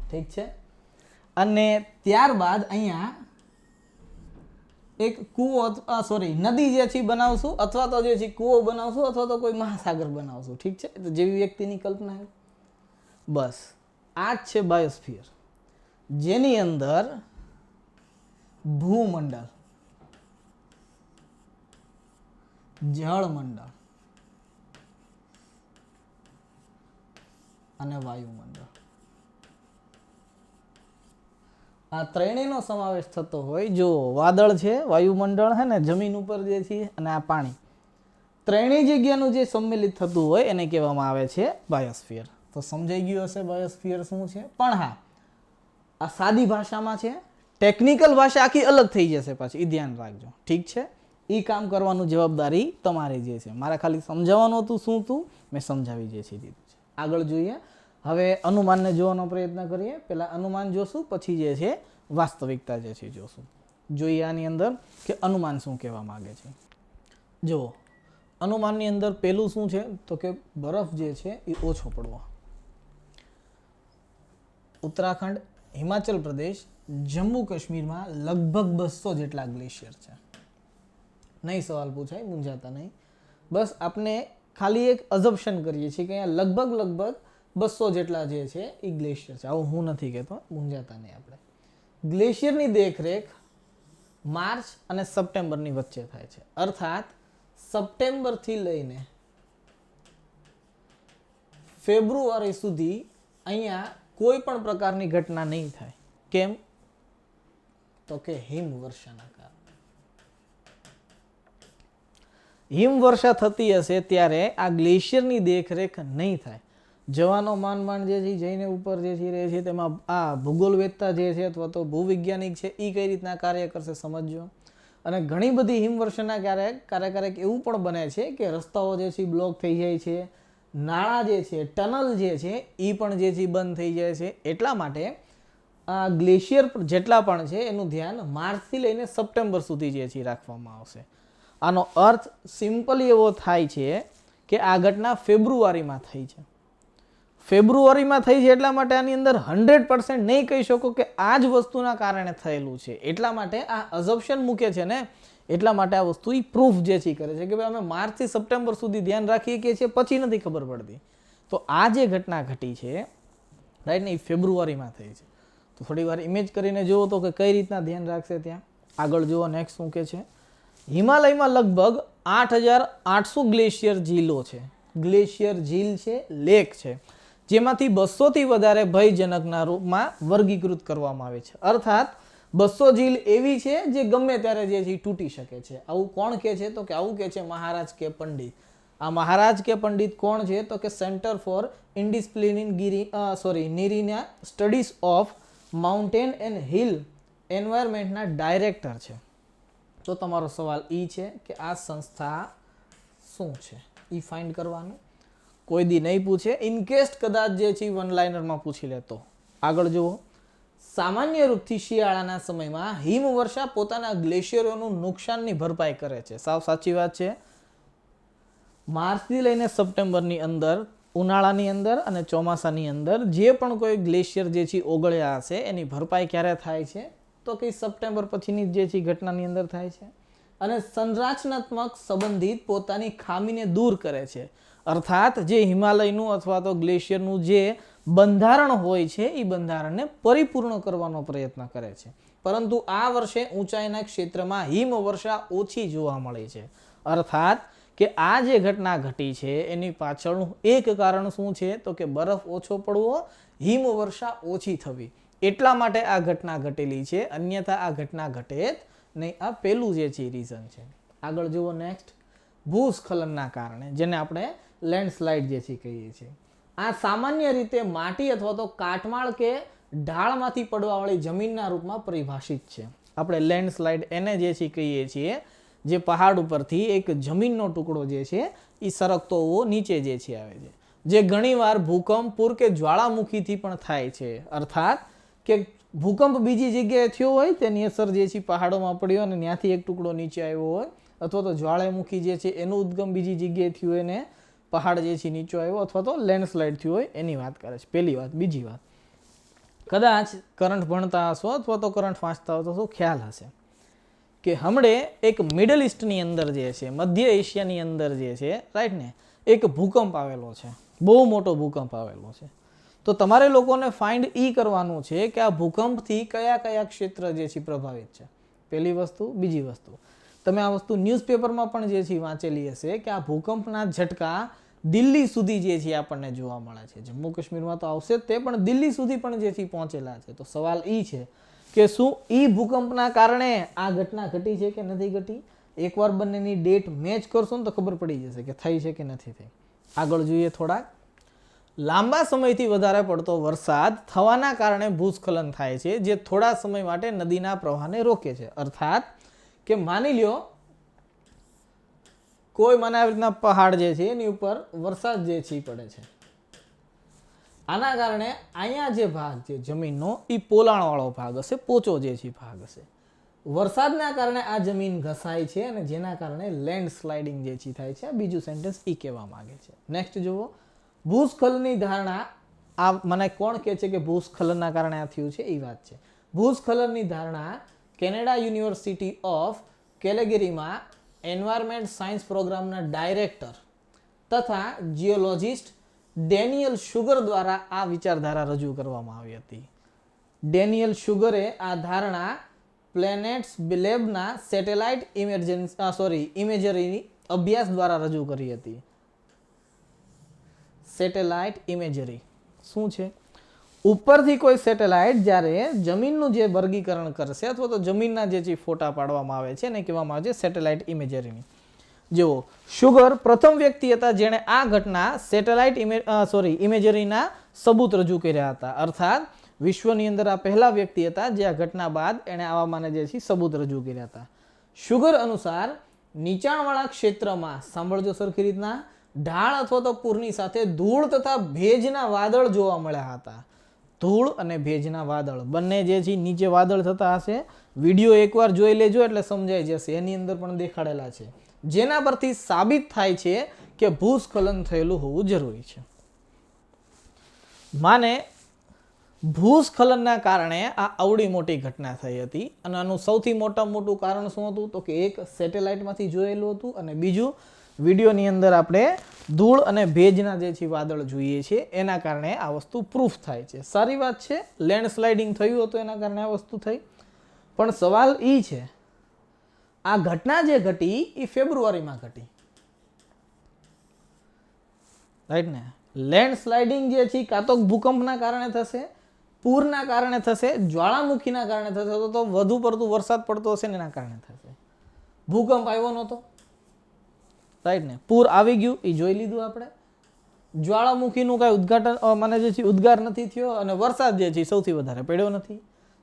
ઠીક છે. અને ત્યારબાદ અહીંયા એક કૂવો નદી જે છે બનાવશું, અથવા તો જે છે કૂવો બનાવશું, અથવા તો કોઈ મહાસાગર બનાવશું, ઠીક છે. તો જેવી વ્યક્તિની કલ્પના છે, બસ આ જ છે બાયોસ્ફિયર, જેની અંદર ભૂમંડળ, જળમંડળ અને વાયુમંડળ, આ ત્રણેયનો સમાવેશ થતો હોય. જો વાદળ છે, વાયુમંડળ છે ને, જમીન ઉપર જે છે, અને આ પાણી, ત્રણેય જગ્યાનું જે સંમેલિત થતું હોય એને કહેવામાં આવે છે બાયોસ્ફિયર. તો સમજાઈ ગયું હશે બાયોસ્ફિયર શું છે. પણ હા, આ સાદી ભાષામાં છે, ટેકનિકલ ભાષા આખી અલગ થઈ જશે પાછી, એ ધ્યાન રાખજો, ઠીક છે. એ કામ કરવાનું જવાબદારી તમારી જે છે. મારે ખાલી સમજાવવાનું હતું શું હતું, મેં સમજાવી જે છે દીધું છે. આગળ જોઈએ. હવે અનુમાનને જોવાનો પ્રયત્ન કરીએ. પહેલા અનુમાન જોશું, પછી જે છે વાસ્તવિકતા જે છે જોશું. જોઈએ આની અંદર કે અનુમાન શું કહેવા માંગે છે. જુઓ, અનુમાનની અંદર પહેલું શું છે તો કે બરફ જે છે એ ઓછો પડવો. ઉત્તરાખંડ, હિમાચલ પ્રદેશ, જમ્મુ કાશ્મીરમાં લગભગ 200 જેટલા ગ્લેશિયર છે. નહીં સવાલ પૂછાય, મૂંઝાતા નહીં. બસ આપણે ખાલી એક અઝમ્પશન કરીએ છીએ કે અહીંયા લગભગ 200 જેટલા જે છે એ ગ્લેશિયર છે. આવું હું નથી કહેતો, મૂંઝાતા નહીં આપણે. ગ્લેશિયરની દેખરેખ માર્ચ અને સપ્ટેમ્બરની વચ્ચે થાય છે. અર્થાત સપ્ટેમ્બરથી લઈને ફેબ્રુઆરી સુધી અહીંયા કોઈ પણ પ્રકારની ઘટના નહીં થાય. કેમ? તો કે હિમવર્ષાના કારણે. હિમવર્ષા થતી હશે ત્યારે આ ગ્લેશિયરની દેખરેખ નહીં થાય. જવાનો માંડ જે છે જઈને ઉપર જે છે રહે છે, તેમાં આ ભૂગોળવેત્તા જે છે અથવા તો ભૂવિજ્ઞાનિક છે એ કઈ રીતના કાર્ય કરશે સમજજો. અને ઘણી બધી હિમવર્ષાના ક્યારેક એવું પણ બને છે કે રસ્તાઓ જે છે બ્લોક થઈ જાય છે, નાળા જે છે, ટનલ જે છે એ પણ જે છે બંધ થઈ જાય છે. એટલા માટે આ ગ્લેશિયર જેટલા પણ છે એનું ધ્યાન માર્ચથી લઈને સપ્ટેમ્બર સુધી જે છે રાખવામાં આવશે. આનો અર્થ સિમ્પલી એવો થાય છે કે આ ઘટના ફેબ્રુઆરીમાં થઈ છે. ફેબ્રુઆરીમાં થઈ છે એટલા માટે આની અંદર 100% નહીં કહી શકો કે આ જ વસ્તુના કારણે થયેલું છે. એટલા માટે આ અઝમ્પશન મૂકે છે ને, એટલા માટે આ વસ્તુ પ્રૂફ જે છે કરે છે કે ભાઈ અમે માર્ચથી સપ્ટેમ્બર સુધી ધ્યાન રાખીએ કે છે, પછી નથી ખબર પડતી. તો આ જે ઘટના ઘટી છે રાઈટ ને, એ ફેબ્રુઆરીમાં થઈ છે. તો થોડી વાર ઇમેજ કરીને જુઓ તો કે કઈ રીતના ધ્યાન રાખશે ત્યાં. આગળ જુઓ નેક્સ્ટ શું કે છે. હિમાલયમાં લગભગ 8800 ગ્લેશિયર ઝીલો છે. ગ્લેશિયર ઝીલ છે, લેક છે, જેમાંથી 200થી વધારે ભયજનકના રૂપમાં વર્ગીકૃત કરવામાં આવે છે. અર્થાત 200 ઝીલ એવી છે જે ગમે ત્યારે જે છે તૂટી શકે છે. આવું કોણ કહે છે તો કે આવું કહે છે મહારાજ કે પંડિત. આ મહારાજ કે પંડિત કોણ છે તો કે centre for interdisciplinary studies of mountain and hill એન્વાયરમેન્ટના ડાયરેક્ટર છે. તો તમારો સવાલ એ છે કે આ સંસ્થા શું છે એ ફાઇન્ડ કરવાનું. કોઈ દી નહીં પૂછે, ઇનકેસ કદાચ જે છે વન લાઇનરમાં પૂછી લે તો. આગળ જુઓ. સામાન્ય રૂપથી શિયાળાના સમયમાં હિમવર્ષા પોતાના ગ્લેશિયરોનું નુકસાનની ભરપાઈ કરે છે. સાવ સાચી વાત છે. માર્ચથી લઈને સપ્ટેમ્બરની અંદર, ઉનાળાની અંદર અને ચોમાસાની અંદર જે પણ કોઈ ગ્લેશિયર જે છે ઓગળ્યા હશે એની ભરપાઈ ક્યારે થાય છે તો કે સપ્ટેમ્બર પછીની જે છે ઘટનાની અંદર થાય છે. અને સંરચનાત્મક સંબંધિત પોતાની ખામીને દૂર કરે છે. અર્થાત જે હિમાલયનું અથવા તો ગ્લેશિયરનું જે બંધારણ હોય છે એ બંધારણને પરિપૂર્ણ કરવાનો પ્રયત્ન કરે છે. પરંતુ આ વર્ષે ઊંચાઈના ક્ષેત્રમાં હિમવર્ષા ઓછી જોવા મળી છે. અર્થાત કે આ જે ઘટના ઘટી છે એની પાછળનું એક કારણ શું છે તો કે બરફ ઓછો પડવો, હિમવર્ષા ઓછી થવી. એટલા માટે આ ઘટના ઘટેલી છે, અન્યથા આ ઘટના ઘટે જ નહીં. આ પહેલું જે છે રીઝન છે. આગળ જુઓ નેક્સ્ટ. ભૂસ્ખલનના કારણે, જેને આપણે લેન્ડસ્લાઇડ જે છે કહીએ છીએ. આ સામાન્ય રીતે માટી અથવા તો કાટમાળ કે ઢાળમાંથી પડવાવાળી જમીનના રૂપમાં પરિભાષિત છે. આપણે લેન્ડસ્લાઇડ એને જે છે કહીએ છીએ જે પહાડ ઉપરથી એક જમીનનો ટુકડો જે છે એ સરકતો હોવો નીચે જે છે આવે છે, જે ઘણીવાર ભૂકંપ, પૂર કે જ્વાળામુખીથી પણ થાય છે. અર્થાત કે ભૂકંપ બીજી જગ્યાએ થયો હોય તેની અસર જે છે પહાડોમાં પડ્યો અને ત્યાંથી એક ટુકડો નીચે આવ્યો હોય, અથવા તો જ્વાળામુખી જે છે એનું ઉદ્ગમ બીજી જગ્યાએ થયું હોય ને પહાડ જે છે નીચે આવ્યો અથવા તો લેન્ડસ્લાઇડ થયું હોય એની વાત કરે છે. પહેલી વાત. બીજી વાત, કદાચ કરંટ ભણતા હશો અથવા તો કરંટ વાંચતા હો તો શું ખ્યાલ હશે કે હમણે એક મિડલ ઇસ્ટની અંદર જે છે, મધ્ય એશિયાની અંદર જે છે, રાઈટ ને, એક ભૂકંપ આવેલો છે, બહુ મોટો ભૂકંપ આવેલો છે. તો તમારે લોકોને ફાઇન્ડ કરવાનું છે કે આ ભૂકંપથી કયા કયા ક્ષેત્ર જે છે પ્રભાવિત છે. પહેલી વસ્તુ. બીજી વસ્તુ, તમે આ વસ્તુ ન્યૂઝપેપરમાં પણ જે છે વાંચેલી હશે કે આ ભૂકંપના ઝટકા દિલ્હી સુધી જે છે આપણને જોવા મળે છે. જમ્મુ કાશ્મીરમાં તો આવશે તે, પણ દિલ્હી સુધી પણ જે છે પહોંચેલા છે. તો સવાલ છે કે શું ભૂકંપના કારણે આ ઘટના ઘટી છે કે નથી ઘટી? એકવાર બંનેની ડેટ મેચ કરશો ને તો ખબર પડી જશે કે થઈ છે કે નથી થઈ. આગળ જોઈએ. થોડાક લાંબા સમયથી વધારે પડતો વરસાદ થવાના કારણે ભૂસ્ખલન થાય છે, જે થોડા સમય માટે નદીના પ્રવાહને રોકે છે. અર્થાત કે માની લ્યો કોઈ મને આવી રીતના પહાડ જે છે એની ઉપર વરસાદ જે છે પડે છે, આના કારણે અહીંયા જે ભાગ છે જમીનનો એ પોલાણવાળો ભાગ હશે, પોચો જે છે ભાગ હશે. વરસાદના કારણે આ જમીન ઘસાય છે અને જેના કારણે લેન્ડ સ્લાઇડિંગ જે છે થાય છે. આ બીજું સેન્ટેન્સ કહેવા માંગે છે. નેક્સ્ટ જુઓ. ભૂસ્ખલનની ધારણા, આ મને કોણ કહે છે કે ભૂસ્ખલનના કારણે આ થયું છે? એ વાત છે. ભૂસ્ખલનની ધારણા કેનેડા યુનિવર્સિટી ઓફ કેલેગરીમાં એન્વાયરમેન્ટ સાયન્સ પ્રોગ્રામના ડાયરેક્ટર તથા જીઓલોજિસ્ટ ડેનિયલ શુગર દ્વારા આ વિચારધારા રજૂ કરવામાં આવી હતી. ડેનિયલ શુગરે આ ધારણા પ્લેનેટ્સ લેબના સેટેલાઇટ ઇમેજરી અભ્યાસ દ્વારા રજૂ કરી હતી. સેટેલાઇટ ઇમેજરી શું છે? ઉપરથી કોઈ સેટેલાઇટ જ્યારે જમીનનું જે વર્ગીકરણ કરશે અથવા તો જમીનના જે ફોટા પાડવામાં આવે છે એને કહેવામાં આવે છે સેટેલાઇટ ઇમેજરીની. જેવો શુગર પ્રથમ વ્યક્તિ હતા જેણે આ ઘટના સેટેલાઇટ ઇમેજરીના સબૂત રજૂ કર્યા હતા. અર્થાત વિશ્વની અંદર આ પહેલા વ્યક્તિ હતા જે આ ઘટના બાદ એણે આવામાંને જે છે સબૂત રજૂ કર્યા હતા. શુગર અનુસાર નીચાણવાળા ક્ષેત્રમાં, સાંભળજો સરખી રીતના, ઢાળ અથવા તો પૂરની સાથે ધૂળ તથા ભેજના વાદળ જોવા મળ્યા હતા. ધૂળ અને ભેજના વાદળ બંને જે છે નીચે વાદળ થતા હશે. વિડીયો એકવાર જોઈ લેજો એટલે સમજાઈ જશે. એની અંદર પણ દેખાડેલા છે, જેના પરથી સાબિત થાય છે કે ભૂસ્ખલન થયેલું હોવું જરૂરી છે. માને ભૂસ્ખલનના કારણે આ અવળી મોટી ઘટના થઈ હતી અને આનું સૌથી મોટું કારણ શું હતું? તો કે એક સેટેલાઇટમાંથી જોયેલું હતું અને બીજું વિડીયોની અંદર આપણે ધૂળ અને ભેજના જે છે વાદળ જોઈએ છીએ એના કારણે આ વસ્તુ પ્રૂફ થાય છે. સારી વાત છે. લેન્ડસ્લાઇડિંગ થયું હતું એના કારણે આ વસ્તુ થઈ. પણ સવાલ છે આ ઘટના જે ઘટી એ ફેબ્રુઆરીમાં ઘટી, રાઈટ ને? લેન્ડસ્લાઇડિંગ જે છે કાં તો ભૂકંપના કારણે થશે, પૂરના કારણે થશે, જ્વાળામુખીના કારણે થશે, તો વધુ પડતું વરસાદ પડતો હશે ને એના કારણે થશે. ભૂકંપ આવ્યો નહોતો, રાઈટ ને? પૂર આવી ગયું એ જોઈ લીધું આપણે. જ્વાળામુખીનું કાંઈ ઉદ્ગાર નથી થયો અને વરસાદ જે છે સૌથી વધારે પડ્યો નથી.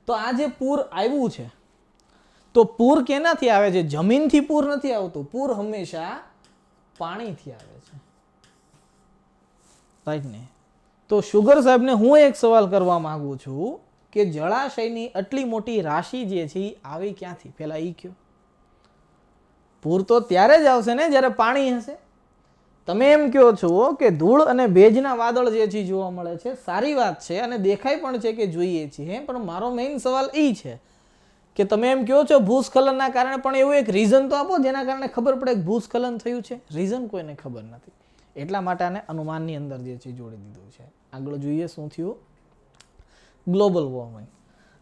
તો આ જે પૂર આવ્યું છે, તો પૂર કેનાથી આવે છે? જમીનથી પૂર નથી આવતું. પૂર હંમેશા પાણીથી આવે છે, રાઈટ ને? તો શુગર સાહેબને હું એક સવાલ કરવા માંગુ છું કે જળાશયની આટલી મોટી રાશિ જે છે આવી ક્યાંથી? પહેલા કયો. પૂર તો ત્યારે જ આવશે ને જ્યારે પાણી હશે. તમે એમ કહો છો કે ધૂળ અને ભેજના વાદળ જે છે જોવા મળે છે, સારી વાત છે અને દેખાય પણ છે કે જોઈએ છીએ, પણ મારો મેઇન સવાલ છે કે તમે એમ કહો છો ભૂસ્ખલનના કારણે, પણ એવું એક રીઝન તો આપો જેના કારણે ખબર પડે કે ભૂસ્ખલન થયું છે. રીઝન કોઈને ખબર નથી, એટલા માટે આને અનુમાનની અંદર જે છે જોડી દીધું છે. આગળ જોઈએ શું થયું. Global warming.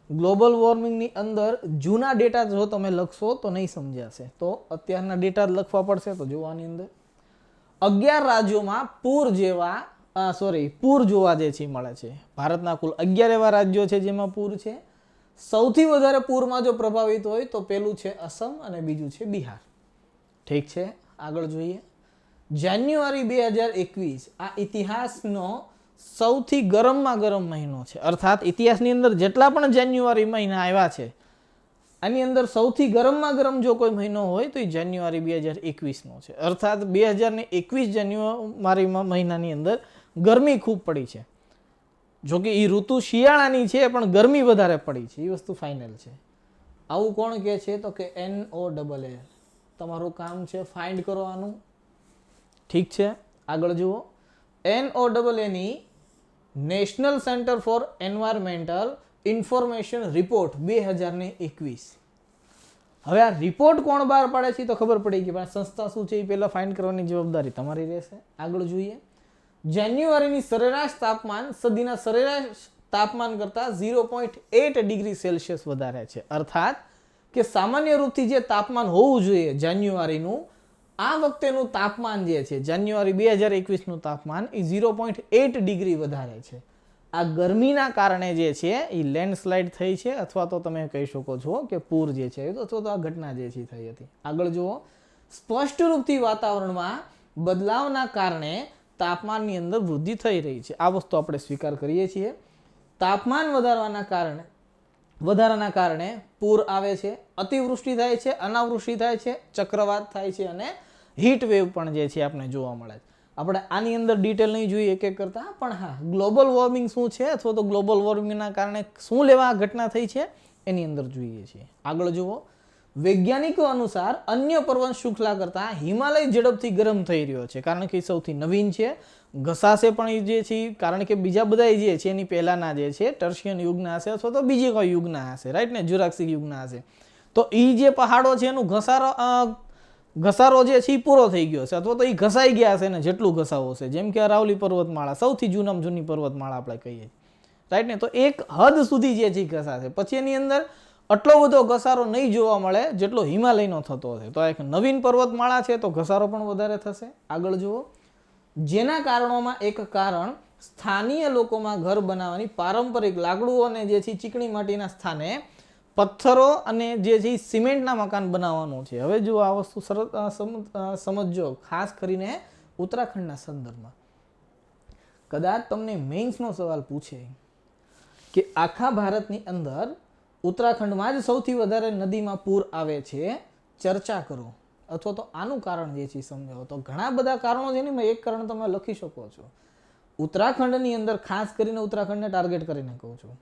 ગ્લોબલ વોર્મિંગની અંદર જૂના ડેટા જો તમે લખશો તો નહીં સમજાશે, તો અત્યારના ડેટા જ લખવા પડશે. તો જોવાની અંદર 11 રાજ્યોમાં પૂર જોવા જે છે મળે છે. ભારતના કુલ 11 એવા રાજ્યો છે જેમાં પૂર છે. સૌથી વધારે પૂરમાં જો પ્રભાવિત હોય તો પેલું છે અસમ અને બીજું છે બિહાર. ઠીક છે, આગળ જોઈએ. જાન્યુઆરી 2021 આ ઇતિહાસનો સૌથી ગરમમાં ગરમ મહિનો છે. અર્થાત ઇતિહાસની અંદર જેટલા પણ જાન્યુઆરી મહિના આવ્યા છે આની અંદર સૌથી ગરમમાં ગરમ જો કોઈ મહિનો હોય તો એ જાન્યુઆરી 2021નો છે. અર્થાત 2021 જાન્યુઆરી મહિનાની અંદર ગરમી ખૂબ પડી છે. જોકે એ ઋતુ શિયાળાની છે પણ ગરમી વધારે પડી છે, એ વસ્તુ ફાઇનલ છે. આવું કોણ કહે છે? તો કે NOAA. તમારું કામ છે ફાઇન્ડ કરવાનું. ઠીક છે, આગળ જુઓ, NOAA national centre for environmental information report 2021. હવે આ રિપોર્ટ કોણ બહાર પાડે છે તો ખબર પડી ગઈ, પણ સંસ્થા શું છે એ પહેલા ફાઇન્ડ કરવાની જવાબદારી તમારી રહેશે. આગળ જોઈએ, જાન્યુઆરીની સરેરાશ તાપમાન સદીના સરેરાશ તાપમાન કરતાં 0.8 ડિગ્રી સેલ્સિયસ વધારે છે. અર્થાત કે સામાન્ય રૂપથી જે તાપમાન હોવું જોઈએ જાન્યુઆરીનું, આ વખતેનું તાપમાન જે છે જાન્યુઆરી 2021નું તાપમાન એ 0.8 ડિગ્રી વધારે છે. આ ગરમીના કારણે જે છે એ લેન્ડસ્લાઇડ થઈ છે, અથવા તો તમે કહી શકો છો કે પૂર જે છે અથવા તો આ ઘટના જે છે થઈ હતી. આગળ જુઓ, સ્પષ્ટ રૂપથી વાતાવરણમાં બદલાવના કારણે તાપમાનની અંદર વૃદ્ધિ થઈ રહી છે. આ વસ્તુ આપણે સ્વીકાર કરીએ છીએ. તાપમાન વધારાના કારણે પૂર આવે છે, અતિવૃષ્ટિ થાય છે, અનાવૃષ્ટિ થાય છે, ચક્રવાત થાય છે અને હીટ વેવ પણ જે છે આપણે જોવા મળે છે. આપણે આની અંદર ડિટેલ નહીં જોઈએ એક એક કરતા, પણ હા, ગ્લોબલ વોર્મિંગ શું છે અથવા તો ગ્લોબલ વોર્મિંગના કારણે શું લેવા ઘટના થઈ છે એની અંદર જોઈએ છીએ. આગળ જુઓ, વૈજ્ઞાનિકો અનુસાર અન્ય પર્વત શૃંખલા કરતાં હિમાલય ઝડપથી ગરમ થઈ રહ્યો છે, કારણ કે સૌથી નવીન છે. ઘસાશે પણ જે છે કારણ કે બીજા બધા જે છે એની પહેલાના જે છે ટર્શિયન યુગના હશે અથવા તો બીજી કોઈ યુગના હશે, રાઈટ ને, જ્યુરાસિક યુગના હશે. તો એ જે પહાડો છે એનું ઘસારો જે છે એ પૂરો થઈ ગયો છે, અથવા તો એ ઘસાઈ ગયા છે ને જેટલું ઘસાવો છે. જેમ કે અરાવલી પર્વતમાળા સૌથી જૂનામાં જૂની પર્વતમાળા આપણે કહીએ, રાઈટ ને, તો એક હદ સુધી જે છે ઘસાશે, પછી એની અંદર આટલો બધો ઘસારો નહીં જોવા મળે જેટલો હિમાલયનો થતો હશે. તો એક નવીન પર્વતમાળા છે તો ઘસારો પણ વધારે થશે. આગળ જુઓ, જેના કારણોમાં એક કારણ સ્થાનીય લોકોમાં ઘર બનાવવાની પારંપરિક લાકડું અને જે છે ચીકણી માટીના સ્થાને પથ્થરો અને જે છે સિમેન્ટના મકાન બનાવવાનું છે. હવે જો આ વસ્તુ સમજો, ખાસ કરીને ઉત્તરાખંડના સંદર્ભમાં. કદાચ તમને મેઇન્સનો સવાલ પૂછે કે આખા ભારતની અંદર ઉત્તરાખંડમાં જ સૌથી વધારે નદીમાં પૂર આવે છે, ચર્ચા કરો, અથવા તો આનું કારણ જે છે સમજાવો. તો ઘણા બધા કારણો છે ને, એક કારણ તમે લખી શકો છો. ઉત્તરાખંડની અંદર ખાસ કરીને ઉત્તરાખંડને ટાર્ગેટ કરીને કહું છું,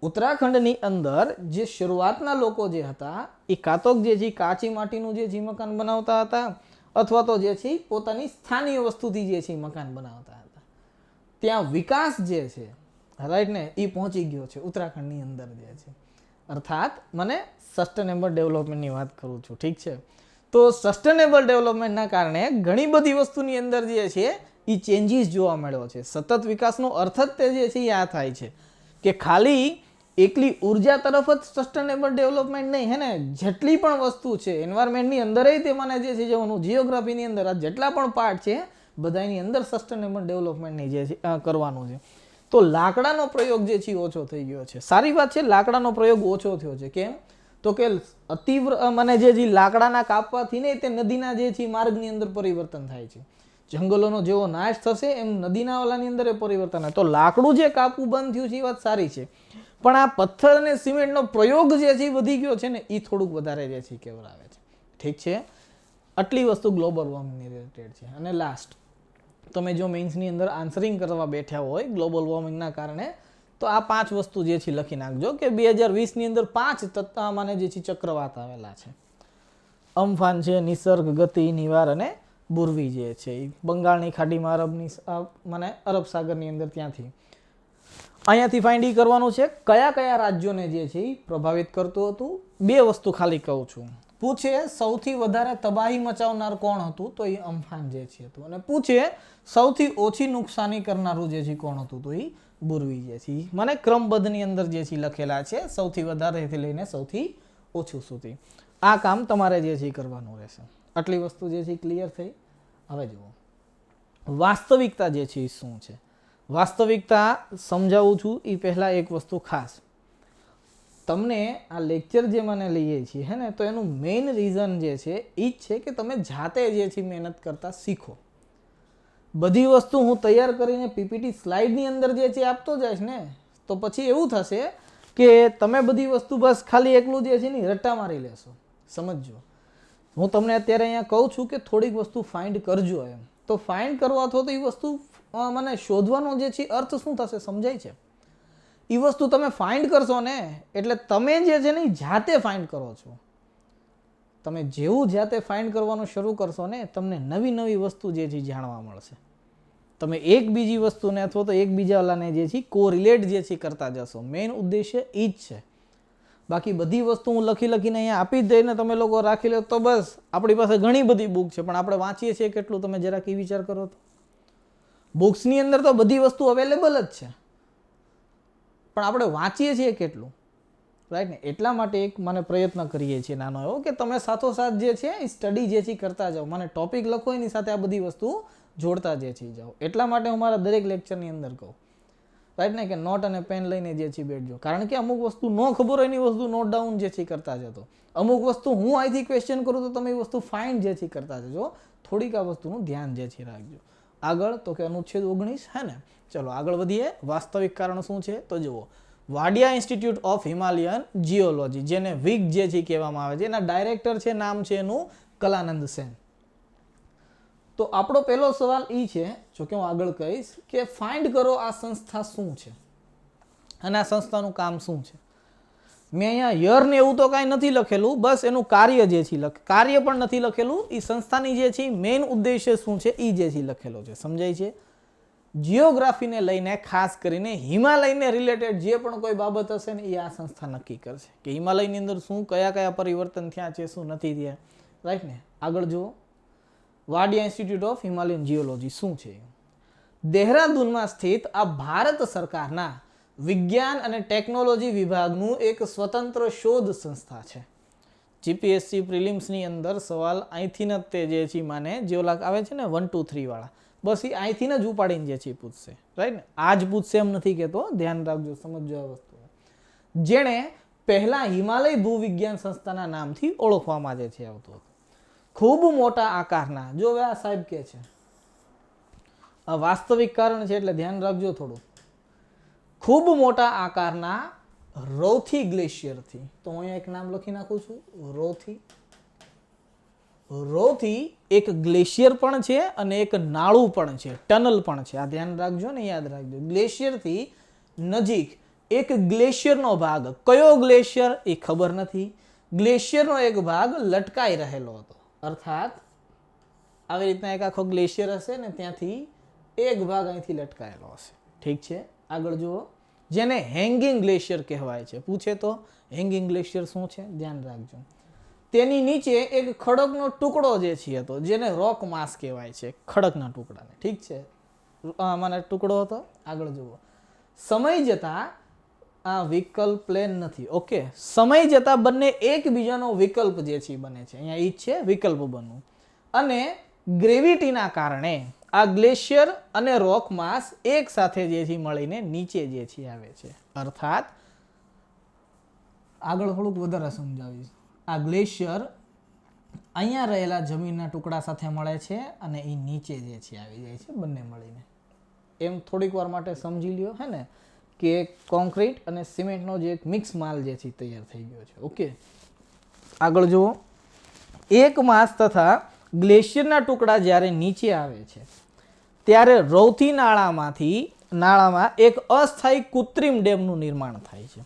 ઉત્તરાખંડની અંદર જે શરૂઆતના લોકો જે હતા એ કાતોક જે છે કાચી માટીનું જે છે મકાન બનાવતા હતા, અથવા તો જે છે પોતાની સ્થાનીય વસ્તુથી જે છે મકાન બનાવતા હતા. ત્યાં વિકાસ જે છે, રાઈટ ને, એ પહોંચી ગયો છે ઉત્તરાખંડની અંદર જે છે. અર્થાત મને સસ્ટેનેબલ ડેવલપમેન્ટની વાત કરું છું, ઠીક છે. તો સસ્ટેનેબલ ડેવલપમેન્ટના કારણે ઘણી બધી વસ્તુની અંદર જે છે એ ચેન્જીસ જોવા મળ્યો છે. સતત વિકાસનો અર્થ જ તે જે છે એ આ થાય છે કે ખાલી એકલી ઉર્જા તરફ જ સસ્ટેનેબલ ડેવલપમેન્ટ નહીં, હે ને, જેટલી પણ વસ્તુ છે એન્વાયરમેન્ટની અંદર તેમાંને જે છે જવાનું, જીઓગ્રાફીની અંદર આ જેટલા પણ પાર્ટ છે બધાની અંદર સસ્ટેનેબલ ડેવલપમેન્ટની જે છે કરવાનું છે. તો લાકડાનો પ્રયોગ જે છે ઓછો થઈ ગયો છે. સારી વાત છે, લાકડાનો પ્રયોગ ઓછો થયો છે. કેમ? તો કે જે લાકડાના કાપવાથી ને તે નદીના જે છે માર્ગની અંદર પરિવર્તન થાય છે. જંગલોનો જેવો નાશ થશે એમ નદીના વાલાની અંદર એ પરિવર્તન થાય. તો લાકડું જે કાપવું બંધ થયું છે એ વાત સારી છે, પણ આ પથ્થર અને સિમેન્ટનો પ્રયોગ જે છે વધી ગયો છે ને એ થોડુંક વધારે જે છે કેવરાવે છે. ઠીક છે, આટલી વસ્તુ ગ્લોબલ વોર્મિંગની રિલેટેડ છે. અને લાસ્ટ, તમે જો મેઇન્સની અંદર આન્સરિંગ કરવા બેઠા હોય ગ્લોબલ વોર્મિંગના કારણે, તો આ 5 વસ્તુ જે છે લખી નાખજો કે 2020ની અંદર 5 માને જે છે ચક્રવાત આવેલા છે. અમ્ફાન છે, નિસર્ગ, ગતિ, નિવાર અને બુર્વી જે છે એ બંગાળની ખાડીમાં અરબ સાગરની અંદર ત્યાંથી અહીંયાથી ફાઇન્ડ કરવાનું છે કયા કયા રાજ્યોને જે છે એ પ્રભાવિત કરતું હતું. 2 વસ્તુ ખાલી કહું છું. પૂછે સૌથી વધારે તબાહી મચાવનાર કોણ હતું, તો એ અમ્ફાન જે છે હતું. અને પૂછે સૌથી ઓછી નુકસાની કરનારું જે છે કોણ હતું, તો એ બુર્વી જે છે. મને ક્રમબદ્ધની અંદર જે છે લખેલા છે, સૌથી વધારેથી લઈને સૌથી ઓછું સુધી. આ કામ તમારે જે છે કરવાનું રહેશે. આટલી વસ્તુ જે છે ક્લિયર થઈ. હવે જુઓ, વાસ્તવિકતા જે છે એ શું છે. વાસ્તવિકતા સમજાવું છું એ પહેલાં એક વસ્તુ ખાસ, તમને આ લેક્ચર જે મને લઈએ છીએ હે ને, તો એનું મેઇન રીઝન જે છે એ જ છે કે તમે જાતે જે છે મહેનત કરતા શીખો. બધી વસ્તુ હું તૈયાર કરીને પીપીટી સ્લાઇડની અંદર જે છે આપતો જઈશ ને, તો પછી એવું થશે કે તમે બધી વસ્તુ બસ ખાલી એકલું જે છે ને રટ્ટા મારી લેશો. સમજજો, હું તમને અત્યારે અહીંયા કહું છું કે થોડીક વસ્તુ ફાઇન્ડ કરજો એમ. તો ફાઇન્ડ કરવા અથવા તો એ વસ્તુ મને શોધવાનો જે છે અર્થ શું થશે સમજાય છે. એ વસ્તુ તમે ફાઇન્ડ કરશો ને એટલે તમે જે છે ને જાતે ફાઇન્ડ કરો છો. તમે જેવું જાતે ફાઇન્ડ કરવાનું શરૂ કરશો ને, તમને નવી નવી વસ્તુ જે છે જાણવા મળશે. તમે એક બીજી વસ્તુને અથવા તો એકબીજાવાલાને જે છે કોરિલેટ જે છે કરતા જશો. મેઇન ઉદ્દેશ્ય એ જ છે. બાકી બધી વસ્તુ હું લખીને અહીંયા આપી જ દઈને તમે લોકો રાખી લો તો બસ આપણી પાસે ઘણી બધી બુક છે, પણ આપણે વાંચીએ છીએ કેટલું? તમે જરાક એ વિચાર કરો તો. બુક્સની અંદર તો બધી વસ્તુ અવેલેબલ જ છે, પણ આપણે વાંચીએ છીએ કેટલું? રાઈટ ને? એટલા માટે એક મને પ્રયત્ન કરીએ છીએ નાનો એવો કે તમે સાથોસાથ જે છે એ સ્ટડી જે છે કરતા જાઓ. મને ટોપિક લખો એની સાથે આ બધી વસ્તુ જોડતા જે છે જાઓ. એટલા માટે હું મારા દરેક લેક્ચરની અંદર કહું, રાઈટ ને, કે નોટ અને પેન લઈને જે છે બેઠજો. કારણ કે અમુક વસ્તુ ન ખબર હોય એની વસ્તુ નોટ ડાઉન જે છે કરતા જતો. અમુક વસ્તુ હું અહીંથી ક્વેશ્ચન કરું તો તમે એ વસ્તુ ફાઇન્ડ જે છે કરતા જજો. થોડીક આ વસ્તુનું ધ્યાન જે છે રાખજો. આગળ તો કે અનુચ્છેદ 19 હે ને. ચલો આગળ વધીએ. વાસ્તવિક કારણ શું છે તો જુઓ. Vadiya institute of Himalayan geology, જેને વિગ જે છે કહેવામાં આવે છે, એના ડાયરેક્ટર છે, નામ છે એનું કલાનંદ સેન. તો આપણો પહેલો સવાલ એ છે, જો કે હું આગળ કહીશ, કે ફાઇન્ડ કરો આ સંસ્થા શું છે અને આ સંસ્થાનું કામ શું છે. મેં અહીંયા યર ને એવું તો કાંઈ નથી લખેલું, બસ એનું કાર્ય જે છે કાર્ય પણ નથી લખેલું. એ સંસ્થાની જે છે મેઇન ઉદ્દેશ્ય શું છે એ જે છે લખેલો છે. સમજાય છે? જીઓગ્રાફીને લઈને ખાસ કરીને હિમાલયને રિલેટેડ જે પણ કોઈ બાબત હશે ને એ આ સંસ્થા નક્કી કરશે કે હિમાલયની અંદર શું કયા પરિવર્તન થયા છે, શું નથી થયા. રાઈટ ને? આગળ જુઓ. Vadiya institute of Himalayan geology શું છે? દેહરાદૂનમાં સ્થિત આ ભારત સરકારના વિજ્ઞાન અને ટેકનોલોજી વિભાગનું એક સ્વતંત્ર શોધ સંસ્થા છે. જીપીએસસી પ્રિલિમ્સની અંદર સવાલ અહીંથી જ તે જે છે માને જે આવે છે ને 1 2 3 વાળા, બસ એ અહીંથી જ ઉપાડીને જે છે પૂછશે. રાઈટ ને? આ જ પૂછશે એમ નથી કહેતો, ધ્યાન રાખજો, સમજો આ વસ્તુ. જેણે પહેલા હિમાલય ભૂવિજ્ઞાન સંસ્થાના નામથી ઓળખવામાં જે છે આવતું હતું. ખૂબ મોટા આકારના, જો હવે આ સાહેબ કે છે આ વાસ્તવિક કારણ છે એટલે ધ્યાન રાખજો થોડું. ખૂબ મોટા આકારના રોથી ગ્લેશિયરથી, તો હું અહીંયા એક નામ લખી નાખું છું, રોથી. રોથી એક ગ્લેશિયર પણ છે અને એક નાળું પણ છે, ટનલ પણ છે. આ ધ્યાન રાખજો ને, યાદ રાખજો. ગ્લેશિયરથી નજીક એક ગ્લેશિયરનો ભાગ, કયો ગ્લેશિયર એ ખબર નથી, ગ્લેશિયરનો એક ભાગ લટકાઈ રહેલો હતો. અર્થાત આવી રીતના એક આખો ગ્લેશિયર હશે ને ત્યાંથી એક ભાગ અહીંથી લટકાયેલો હશે. ઠીક છે? આગળ જુઓ. જેને હેંગિંગ ગ્લેશિયર કહેવાય છે. પૂછે તો હેંગિંગ ગ્લેશિયર શું છે ધ્યાન રાખજો. તેની નીચે એક ખડકનો ટુકડો જે છે હતો, જેને રોક માસ કહેવાય છે, ખડકના ટુકડાને. ઠીક છે? મને ટુકડો હતો. આગળ જુઓ. સમય જતા આ વિકલ્પ પ્લેન નથી. ઓકે, સમય જતા બંને એકબીજાનો વિકલ્પ જે છે બને છે. અહીંયા ઈ છે વિકલ્પ બનવું. અને ગ્રેવિટીના કારણે આ ગ્લેશિયર અને રોક માસ એક સાથે જે છે મળીને નીચે જે છે આવે છે. અર્થાત આગળ થોડુંક વધારે સમજાવીશ. આ ગ્લેશિયર અહીંયા રહેલા જમીનના ટુકડા સાથે મળે છે અને એ નીચે જે છે આવી જાય છે બંને મળીને. એમ થોડીક વાર માટે સમજી લ્યો હે ને કે કોન્ક્રીટ અને સિમેન્ટનો જે એક મિક્સ માલ જે છે તૈયાર થઈ ગયો છે. ઓકે, આગળ જુઓ. એક માસ તથા ગ્લેશિયરના ટુકડા જ્યારે નીચે આવે છે ત્યારે રૌથી નાળામાં એક અસ્થાયી કૃત્રિમ ડેમનું નિર્માણ થાય છે.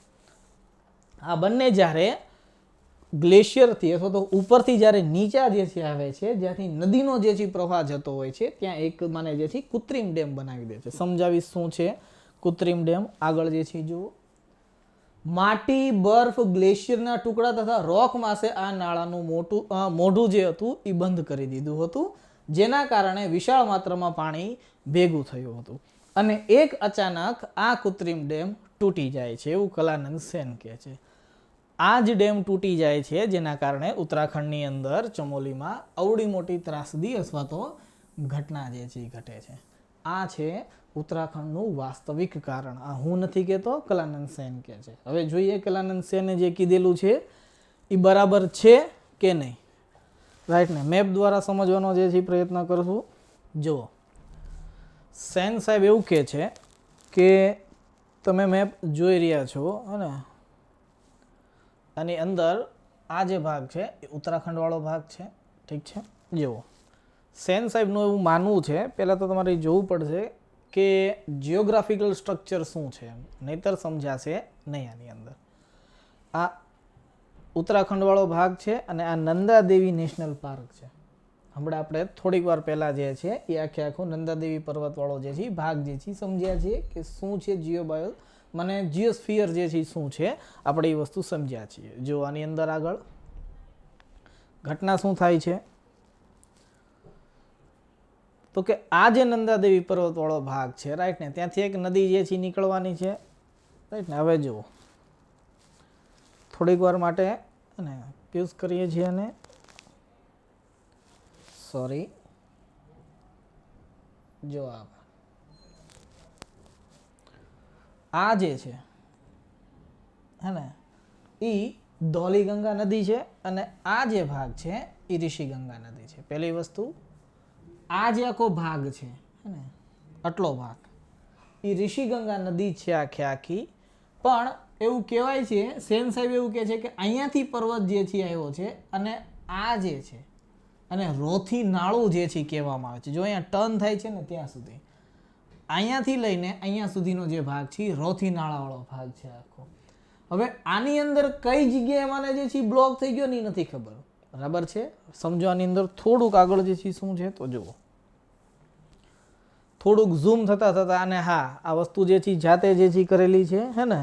આ બંને જ્યારે ગ્લેશિયરથી અથવા તો ઉપરથી જ્યારે નીચા જે છે આવે છે, જ્યાંથી નદીનો જે છે પ્રવાહ જતો હોય છે, ત્યાં એક મને જે છે કૃત્રિમ ડેમ બનાવી દે છે. સમજાવીશ શું છે કૃત્રિમ ડેમ. આગળ જે છે જુઓ. માટી, બરફ, ગ્લેશિયરના ટુકડા તથા રોક માસે આ નાળાનું મોઢું જે હતું એ બંધ કરી દીધું હતું, જેના કારણે વિશાળ માત્રામાં પાણી ભેગું થયું હતું અને એક અચાનક આ કૃત્રિમ ડેમ તૂટી જાય છે, એવું કલાનંદ સેન કહે છે. આ જ ડેમ તૂટી જાય છે જેના કારણે ઉત્તરાખંડની અંદર ચમોલીમાં અવળી મોટી ત્રાસદી અથવા તો ઘટના જે છે ઘટે છે. આ છે ઉત્તરાખંડનું વાસ્તવિક કારણ. આ હું નથી કહેતો, કલાનંદ સેન કહે છે. હવે જોઈએ કલાનંદ સેને જે કીધેલું છે એ બરાબર છે કે નહીં. રાઈટ ને? મેપ દ્વારા સમજવાનો જે છે પ્રયત્ન કરશું. જુઓ, સેન સાહેબ એવું કહે છે કે તમે મેપ જોઈ રહ્યા છો અને આની અંદર આ જે ભાગ છે એ ઉત્તરાખંડ વાળો ભાગ છે. ઠીક છે? જુઓ, સેન સાહેબનું એવું માનવું છે, પહેલાં તો તમારે જોવું પડશે કે જિયોગ્રાફિકલ સ્ટ્રક્ચર શું છે, નહીતર સમજાશે નહીં. આની અંદર આ ઉત્તરાખંડ વાળો ભાગ છે અને આ નંદા દેવી નેશનલ પાર્ક છે. હમણાં આપણે થોડીક વાર પહેલાં જે છે એ આખો નંદાદેવી પર્વતવાળો જે છે ભાગ જે છે સમજ્યા છીએ કે શું છે જીઓબાયોલ મને જીઓસ્ફિયર જે છે શું છે આપણે એ વસ્તુ સમજ્યા છીએ. જો આની અંદર આગળ ઘટના શું થાય છે તો કે આ જે નંદાદેવી પર્વતવાળો ભાગ છે રાઈટ ને, ત્યાંથી એક નદી જે છે નીકળવાની છે રાઈટ ને. હવે જુઓ થોડીક વાર માટે અને યુઝ કરીએ છીએ અને સોરી જો આ જે છે હે ને એ ધૌલીગંગા નદી છે અને આ જે ભાગ છે એ ઋષિગંગા નદી છે. પહેલી વસ્તુ આ જે આખો ભાગ છે હે ને આટલો ભાગ એ ઋષિગંગા નદી છે આખી. પણ એવું કહેવાય છે સેન સાહેબ એવું કહે છે કે અહીંયાથી પર્વત જે છે આવ્યો છે અને આ જે છે અને રોથી નાળું જે છે કહેવામાં આવે છે. જો અહીંયા ટર્ન થાય છે ને ત્યાં સુધી અહીંયાથી લઈને અહીંયા સુધીનો જે ભાગ છે રોથી નાળાવાળો ભાગ છે આખો. હવે આની અંદર કઈ જગ્યાએ મને જે છે બ્લોક થઈ ગયો ને નથી ખબર, બરાબર છે. સમજો આની અંદર થોડુંક આગળ જે છે શું છે તો જુઓ થોડુંક ઝૂમ થતા અને હા આ વસ્તુ જે છે જાતે જે છે કરેલી છે હે ને,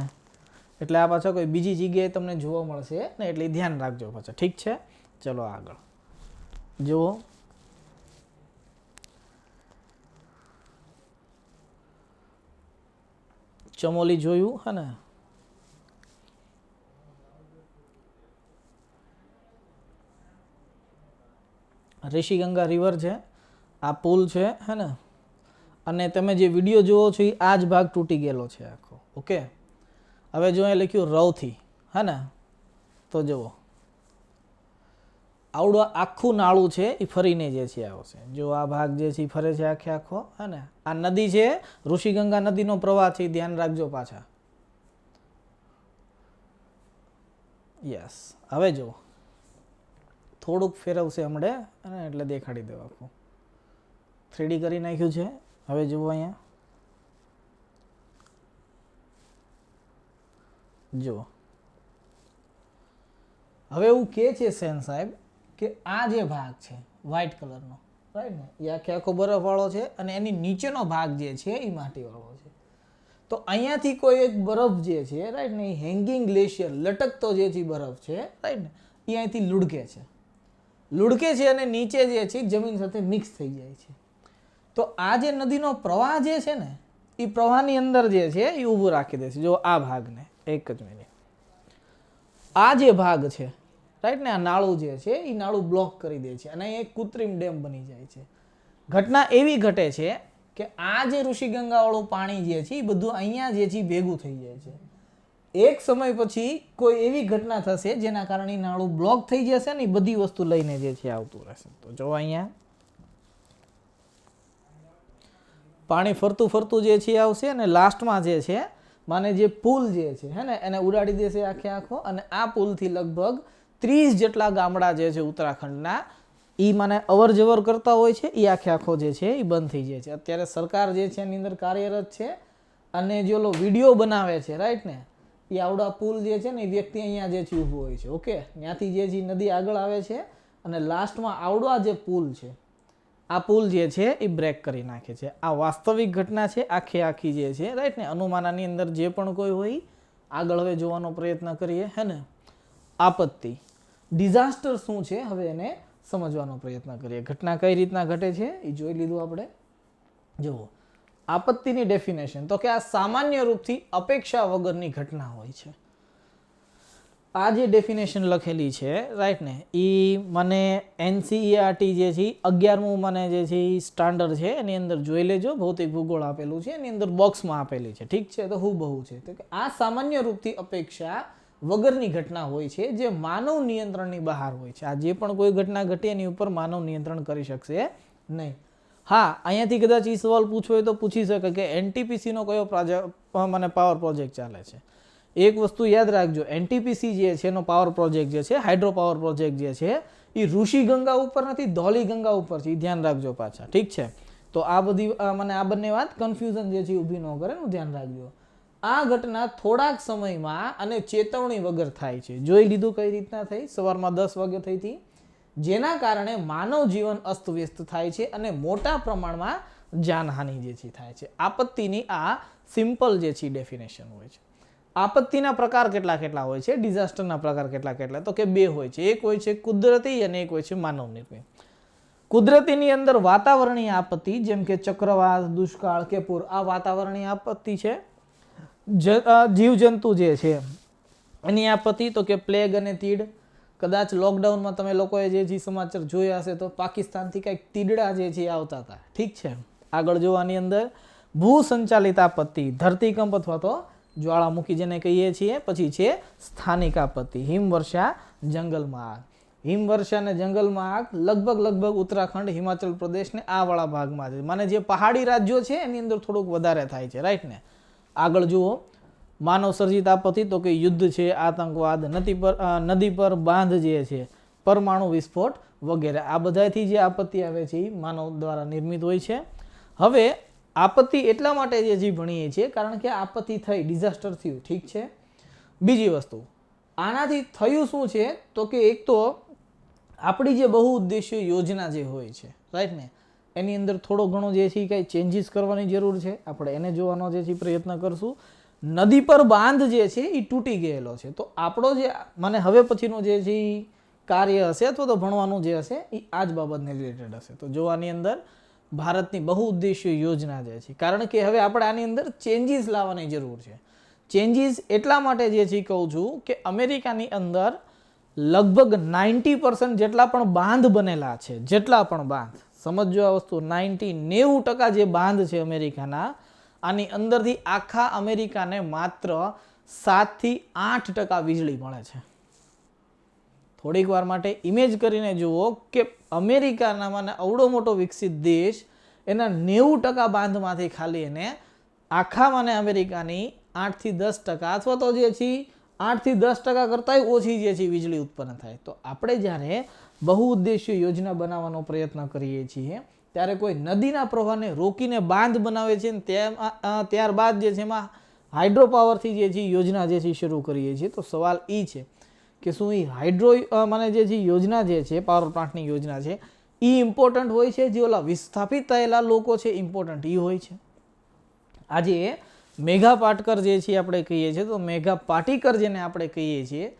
એટલે આ પાછા કોઈ બીજી જગ્યાએ તમને જોવા મળશે ને એટલે ધ્યાન રાખજો પાછા. ઠીક છે, ચલો આગળ જુઓ. ચમોલી જોયું હે ને, ઋષિગંગા રિવર છે, આ પુલ છે હે ને, અને તમે જે વિડીયો જુઓ છો એ આ જ ભાગ તૂટી ગયેલો છે આખો. ઓકે, હવે જો અહીંયા લખ્યું રવથી હે ને, તો જુઓ આવડું આખું નાળું છે એ ફરીને જે છે આવશે. જો આ ભાગ જે છે એ ફરે છે આખો હે ને. આ નદી છે ઋષિગંગા નદીનો પ્રવાહ છે, ધ્યાન રાખજો પાછા. યસ, હવે જુઓ થોડુંક ફેરવશે હમણે અને એટલે દેખાડી દઉં આખું 3D કરી નાખ્યું છે. હવે જુઓ અહીંયા જુઓ હવે એવું કે છે સેન સાહેબ કે આ જે ભાગ છે વ્હાઇટ કલરનો રાઈટ ને એ આખો બરફવાળો છે અને એની નીચેનો ભાગ જે છે એ માટીવાળો છે. તો અહીંયાથી કોઈ એક બરફ જે છે રાઈટ ને એ હેંગિંગ ગ્લેશિયર લટકતો જે છે બરફ છે રાઈટ ને એ અહીંથી લુડકે છે અને નીચે જે છે જમીન સાથે મિક્સ થઈ જાય છે. તો આ જે નદીનો પ્રવાહ જે છે ને એ પ્રવાહની અંદર જે છે એ ઊભું રાખી દે છે. જો આ ભાગને એક જ મિનિટ, આ જે ભાગ છે રાઈટ ને આ નાળું જે છે એ નાળું બ્લોક કરી દે છે અને એક કૃત્રિમ ડેમ બની જાય છે. ઘટના એવી ઘટે છે કે આ જે ઋષિગંગા વાળું પાણી જે છે એ બધું અહીંયા જે છે ભેગું થઈ જાય છે. એક સમય પછી કોઈ એવી ઘટના થશે જેના કારણે નાળું બ્લોક થઈ જશે ને એ બધી વસ્તુ લઈને જે છે આવતું રહેશે. તો જો અહીંયા પાણી ફરતું જે છે આવશે અને લાસ્ટમાં જે છે માને જે પુલ જે છે હે ને એને ઉડાડી દેશે આખો અને આ પુલથી લગભગ 30 જેટલા ગામડા જે છે ઉત્તરાખંડના એ મને અવર જવર કરતા હોય છે એ આખો જે છે એ બંધ થઈ જાય છે. અત્યારે સરકાર જે છે એની અંદર કાર્યરત છે અને જે ઓલો વિડીયો બનાવે છે રાઈટ ને એ આવડા પુલ જે છે ને એ વ્યક્તિ અહીંયા જે છે ઊભું હોય છે. ઓકે, ત્યાંથી જે છે નદી આગળ આવે છે અને લાસ્ટમાં આવડા જે પુલ છે આ પુલ જે છે એ બ્રેક કરી નાખે છે. આ વાસ્તવિક ઘટના છે આખી જે છે રાઈટ ને. અનુમાનની અંદર જે પણ કોઈ હોય આગળ હવે જોવાનો પ્રયત્ન કરીએ હે ને. આપત્તિ ડિઝાસ્ટર શું છે હવે એને સમજવાનો પ્રયત્ન કરીએ. ઘટના કઈ રીતના ઘટે છે એ જોઈ લીધું આપણે. જુઓ આપત્તિની ડેફિનેશન તો કે આ સામાન્ય રૂપથી અપેક્ષા વગરની ઘટના હોય છે. આ જે ડેફિનેશન લખેલી છે રાઈટ ને એ મને NCERT જે છે 11મું મને જે છે એ સ્ટાન્ડર્ડ છે એની અંદર જોઈ લેજો. ભૌતિક ભૂગોળ આપેલું છે એની અંદર બોક્સમાં આપેલી છે. ઠીક છે, તો હુબહુ છે. તો કે આ સામાન્ય રૂપથી અપેક્ષા વગરની ઘટના હોય છે જે માનવ નિયંત્રણની બહાર હોય છે. આ જે પણ કોઈ ઘટના ઘટે એની ઉપર માનવ નિયંત્રણ કરી શકશે નહીં. હા, અહીંયાથી કદાચ એ સવાલ પૂછવો હોય તો પૂછી શકે કે NTPCનો કયો મને પાવર પ્રોજેક્ટ ચાલે છે. એક વસ્તુ યાદ રાખજો, NTPC જે છે એનો પાવર પ્રોજેક્ટ જે છે હાઇડ્રો પાવર પ્રોજેક્ટ જે છે એ ઋષિગંગા ઉપર નથી, ધૌલીગંગા ઉપર છે. એ ધ્યાન રાખજો પાછા. ઠીક છે, તો આ બધી મને આ બંને વાત કન્ફ્યુઝન જે છે ઊભી ન કરે એનું ધ્યાન રાખજો. આ ઘટના થોડાક સમયમાં અને ચેતવણી વગર થાય છે. જોઈ લીધું કઈ રીતના થઈ. સવારમાં 10 વાગે થઈ હતી જેના કારણે માનવ જીવન અસ્તવ્યસ્ત થાય છે અને મોટા પ્રમાણમાં જાનહાનિ જે છે થાય છે. આપત્તિની આ સિમ્પલ જે છે ડેફિનેશન હોય છે. આપત્તિના પ્રકાર કેટલા કેટલા હોય છે, ડિઝાસ્ટરના પ્રકાર કેટલા કેટલા, તો કે બે હોય છે. એક હોય છે કુદરતી અને એક હોય છે માનવ નિર્મિત. કુદરતીની અંદર વાતાવરણીય આપત્તિ જેમ કે ચક્રવાત, દુષ્કાળ કે પૂર, આ વાતાવરણીય આપત્તિ છે. જીવજંતુ જે છે એની આપત્તિ તો કે પ્લેગ અને તીડ. કદાચ લોકડાઉનમાં તમે લોકોએ જે સમાચાર જોયા હશે તો પાકિસ્તાનથી કંઈક તીડડા જે છે આવતા હતા. ઠીક છે. આગળ જોવાની અંદર ભૂ સંચાલિત આપત્તિ, ધરતીકંપ અથવા તો જ્વાળામુખી જેને કહીએ છીએ. પછી છે સ્થાનિક આપત્તિ, હિમવર્ષા, જંગલમાં આગ. હિમવર્ષા અને જંગલમાં આગ લગભગ ઉત્તરાખંડ, હિમાચલ પ્રદેશ ને આ વાળા ભાગમાં છે. મને જે પહાડી રાજ્યો છે એની અંદર થોડુંક વધારે થાય છે, રાઈટ ને. આગળ જુઓ માનવ સર્જિત આપત્તિ તો કે યુદ્ધ છે, આતંકવાદ, નદી પર બાંધ જે છે, પરમાણુ વિસ્ફોટ વગેરે. આ બધાથી જે આપત્તિ આવે છે એ માનવ દ્વારા નિર્મિત હોય છે. હવે આપત્તિ એટલા માટે જે ભણીએ છીએ કારણ કે આપત્તિ થઈ, ડિઝાસ્ટર થયું, ઠીક છે. બીજી વસ્તુ આનાથી થયું શું છે તો કે એક તો આપણી જે બહુ ઉદ્દેશ્ય યોજના જે હોય છે, રાઈટ ને, એની અંદર થોડો ઘણો જે છે કંઈ ચેન્જીસ કરવાની જરૂર છે. આપણે એને જોવાનો જે છે પ્રયત્ન કરશું. નદી પર બાંધ જે છે એ તૂટી ગયેલો છે, તો આપણો જે મને હવે પછીનો જે છે કાર્ય હશે અથવા તો ભણવાનું જે હશે એ આ જ બાબતને રિલેટેડ હશે. તો જોવાની અંદર ભારતની બહુ ઉદ્દેશ્ય યોજના જે છે, કારણ કે હવે આપણે આની અંદર ચેન્જીસ લાવવાની જરૂર છે. ચેન્જીસ એટલા માટે જે છે કહું છું કે અમેરિકાની અંદર લગભગ 90% જેટલા પણ બાંધ બનેલા છે, જેટલા પણ બાંધ, સમજો આ વસ્તુ, 90% જે બાંધ છે અમેરિકાના, આની અંદરથી આખા અમેરિકાને માત્ર 7 થી 8% વીજળી મળે છે. થોડીક વાર માટે ઇમેજ કરીને જુઓ કે અમેરિકાના અવડો મોટો વિકસિત દેશ એના 90% બાંધમાંથી ખાલી એને આખા અમેરિકાની 8 થી 10% અથવા તો જે છે 8 થી 10% કરતાં ઓછી જે છે વીજળી ઉત્પન્ન થાય. તો આપણે જ્યારે બહુ ઉદ્દેશ્ય યોજના બનાવવાનો પ્રયત્ન કરીએ છીએ ત્યારે કોઈ નદીના પ્રવાહને રોકીને બાંધ બનાવે છે ને ત્યારબાદ જે છે એમાં હાઇડ્રો પાવરથી જે છે યોજના જે છે શરૂ કરીએ છીએ. તો સવાલ એ છે કે શું એ હાઇડ્રો જે છે યોજના જે છે પાવર પ્લાન્ટની યોજના છે એ ઇમ્પોર્ટન્ટ હોય છે, જે ઓલા વિસ્થાપિત થયેલા લોકો છે ઇમ્પોર્ટન્ટ એ હોય છે. આજે મેઘા પાટકર જે છે આપણે કહીએ છીએ, તો મેઘા પાટીકર જેને આપણે કહીએ છીએ,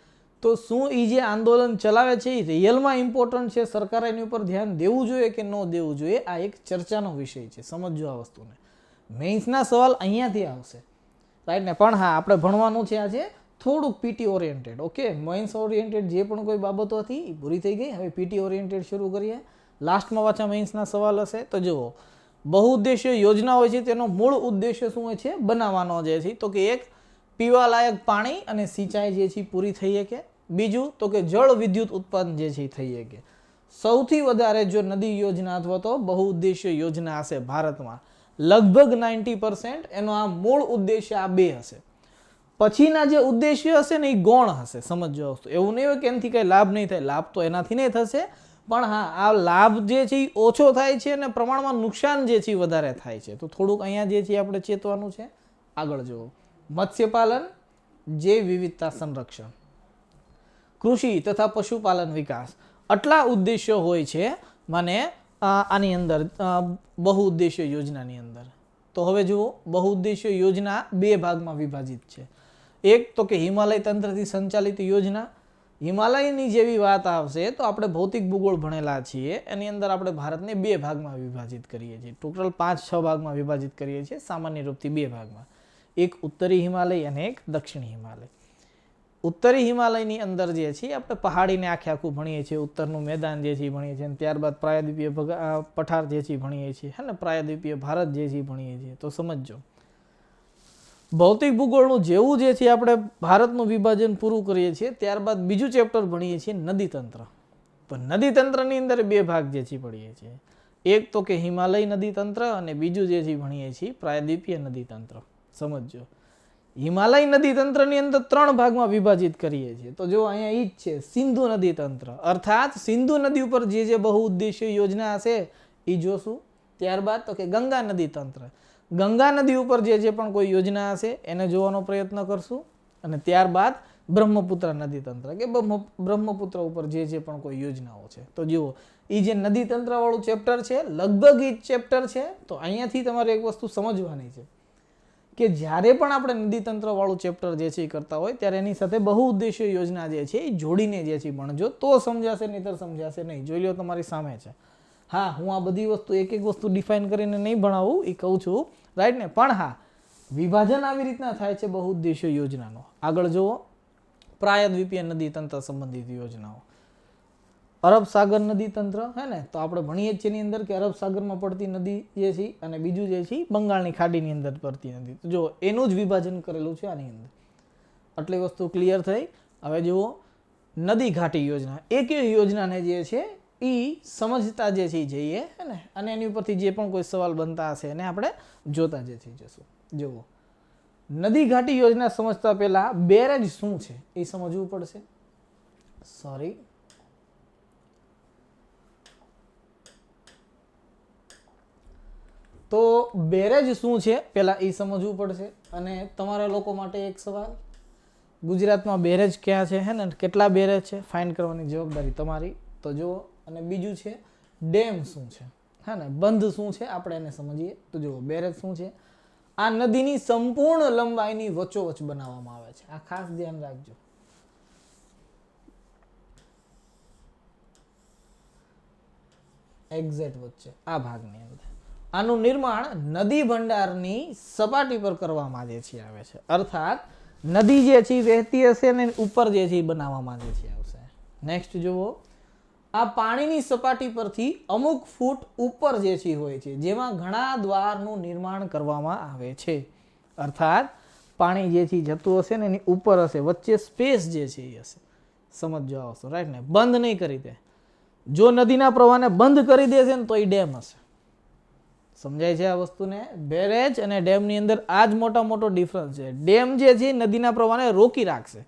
તો શું એ જે આંદોલન ચલાવે છે એ રિયલમાં ઇમ્પોર્ટન્ટ છે, સરકારે એની ઉપર ધ્યાન દેવું જોઈએ કે ન દેવું જોઈએ, આ એક ચર્ચાનો વિષય છે. સમજો આ વસ્તુને. મેઇન્સના સવાલ અહીંયાથી આવશે, રાઈટ ને. પણ હા, આપણે ભણવાનું છે આજે થોડુંક PT oriented. Okay, mains oriented જે પણ કોઈ બાબતો હતી એ પૂરી થઈ ગઈ. હવે પીટી ઓરિએન્ટેડ શરૂ કરીએ. લાસ્ટમાં પાછા મેઇન્સના સવાલ હશે. તો જુઓ, બહુ ઉદ્દેશ્ય યોજના હોય છે તેનો મૂળ ઉદ્દેશ્ય શું હોય છે બનાવવાનો જે છે, તો કે એક પીવાલાયક પાણી અને સિંચાઈ જે છે પૂરી થઈ શકે. બીજું તો કે જળ વિદ્યુત ઉત્પાદન જે છે થઈ શકે. સૌથી વધારે જો નદી યોજના અથવા તો બહુ ઉદ્દેશ્ય યોજના હશે ભારતમાં, લગભગ 90% એનો આ મૂળ ઉદ્દેશ્ય આ બે હશે. પછીના જે ઉદ્દેશ્ય હશે ને એ ગૌણ હશે. સમજો વસ્તુ, એવું નહીં હોય કે એનાથી કંઈ લાભ નહીં થાય, લાભ તો એનાથી નહીં થશે, પણ હા આ લાભ જે છે એ ઓછો થાય છે અને પ્રમાણમાં નુકસાન જે છે વધારે થાય છે. તો થોડુંક અહીંયા જે છે આપણે ચેતવાનું છે. આગળ જુઓ, મત્સ્યપાલન, જૈવ વિવિધતા સંરક્ષણ, કૃષિ તથા પશુપાલન વિકાસ, આટલા ઉદ્દેશ્યો હોય છે આની અંદર બહુ ઉદ્દેશ્ય યોજનાની અંદર. તો હવે જુઓ, બહુ ઉદ્દેશ્ય યોજના બે ભાગમાં વિભાજિત છે. એક તો કે હિમાલય તંત્રથી સંચાલિત યોજના. હિમાલયની જેવી વાત આવશે તો આપણે ભૌતિક ભૂગોળ ભણેલા છીએ, એની અંદર આપણે ભારતને બે ભાગમાં વિભાજિત કરીએ છીએ. ટોટલ 5-6 ભાગમાં વિભાજિત કરીએ છીએ, સામાન્ય રૂપથી બે ભાગમાં. એક ઉત્તરી હિમાલય અને એક દક્ષિણી હિમાલય. ઉત્તરી હિમાલયની અંદર જે છે આપણે પહાડીને આખું ભણીએ છીએ, ઉત્તરનું મેદાન જે છે ભણીએ છીએ, અને ત્યારબાદ પ્રાયદ્વીપીય પઠાર જે છે ભણીએ છીએ, હે ને, પ્રાયદ્વીપીય ભારત જે છે ભણીએ છીએ. તો સમજો, ભૌતિક ભૂગોળનું જેવું જે છે આપણે ભારતનું વિભાજન પૂરું કરીએ છીએ ત્યારબાદ બીજું ચેપ્ટર ભણીએ છીએ નદી તંત્ર. તો નદી તંત્રની અંદર બે ભાગ જે છે ભણીએ છીએ. એક તો કે હિમાલય નદી તંત્ર અને બીજું જે છે ભણીએ છીએ પ્રાયદ્વીપીય નદી તંત્ર. સમજો, હિમાલય નદી તંત્રની અંદર 3 ભાગમાં વિભાજિત કરીએ છીએ. તો જો અહીંયા ઈ જ છે સિંધુ નદી તંત્ર, અર્થાત સિંધુ નદી ઉપર જે બહુ ઉદ્દેશ્ય યોજના હશે એ જોશું. ત્યારબાદ તો કે ગંગા નદી તંત્ર, ગંગા નદી ઉપર જે પણ કોઈ યોજના હશે એને જોવાનો પ્રયત્ન કરશું. અને ત્યારબાદ બ્રહ્મપુત્ર નદી તંત્ર કે બ્રહ્મપુત્ર ઉપર જે પણ કોઈ યોજનાઓ છે. તો જુઓ એ જે નદી તંત્ર વાળું ચેપ્ટર છે લગભગ એ ચેપ્ટર છે. તો અહીંયાથી તમારે એક વસ્તુ સમજવાની છે કે જ્યારે પણ આપણે નદી તંત્ર વાળું ચેપ્ટર જે છે એ કરતા હોય ત્યારે એની સાથે બહુ ઉદ્દેશ્ય યોજના જે છે એ જોડીને જે છે ભણજો તો સમજાશે, નહીતર સમજાશે નહીં. જોઈ લો તમારી સામે છે. હા, હું આ બધી વસ્તુ એક એક વસ્તુ ડિફાઇન કરીને નહીં ભણાવું એ કહું છું, રાઈટ ને. પણ હા, વિભાજન આવી રીતના થાય છે બહુ ઉદ્દેશ્ય યોજનાનો. આગળ જુઓ, પ્રાયદ્વીપીય નદી તંત્ર સંબંધિત યોજનાઓ. અરબ સાગર નદી તંત્ર હે ને, તો આપણે ભણીએ છીએ એની અંદર કે અરબ સાગરમાં પડતી નદી જે છે અને બીજું જે છે બંગાળની ખાડીની અંદર પડતી નદી. તો જો એનું જ વિભાજન કરેલું છે આની અંદર. આટલી વસ્તુ ક્લિયર થઈ. હવે જુઓ નદી ઘાટી યોજના. એક યોજનાને જે છે એ સમજતા જે છે જઈએ હે ને, અને એની ઉપરથી જે પણ કોઈ સવાલ બનતા હશે એને આપણે જોતા જે છે જશું. જુઓ નદી ઘાટી યોજના સમજતા પહેલા બેરેજ શું છે એ સમજવું પડશે. સોરી, તો બેરેજ શું છે પહેલા એ સમજવું પડશે. અને તમારા લોકો માટે એક સવાલ, ગુજરાતમાં બેરેજ ક્યાં છે હે ને, કેટલા બેરેજ છે ફાઇન્ડ કરવાની જવાબદારી તમારી. તો જુઓ, અને બીજું છે ડેમ શું છે હે ને, બંધ શું છે આપણે એને સમજીએ. તો જુઓ બેરેજ શું છે, આ નદીની સંપૂર્ણ લંબાઈની વચ્ચોવચ બનાવવામાં આવે છે. આ ખાસ ધ્યાન રાખજો. એક્ઝેક્ટ વચ્ચે આ ભાગની અંદર આનું નિર્માણ નદી ભંડારની સપાટી પર કરવામાં જે છે આવે છે. અર્થાત નદી જે છે વહેતી હશે ને ઉપર જે છે બનાવવામાં જે છે આવશે. નેક્સ્ટ જુઓ, આ પાણીની સપાટી પરથી અમુક ફૂટ ઉપર જે છે હોય છે, જેમાં ઘણા દ્વારનું નિર્માણ કરવામાં આવે છે. અર્થાત પાણી જે છે જતું હશે ને એની ઉપર હશે, વચ્ચે સ્પેસ જે છે એ હશે. સમજો આવશો, રાઈટ ને. બંધ નહીં કરી દે. જો નદીના પ્રવાહને બંધ કરી દેશે ને તો એ ડેમ હશે. સમજાય છે આ વસ્તુને. બેરેજ અને ડેમની અંદર આ જ મોટો ડિફરન્સ છે. ડેમ જે છે નદીના પ્રવાહને રોકી રાખશે.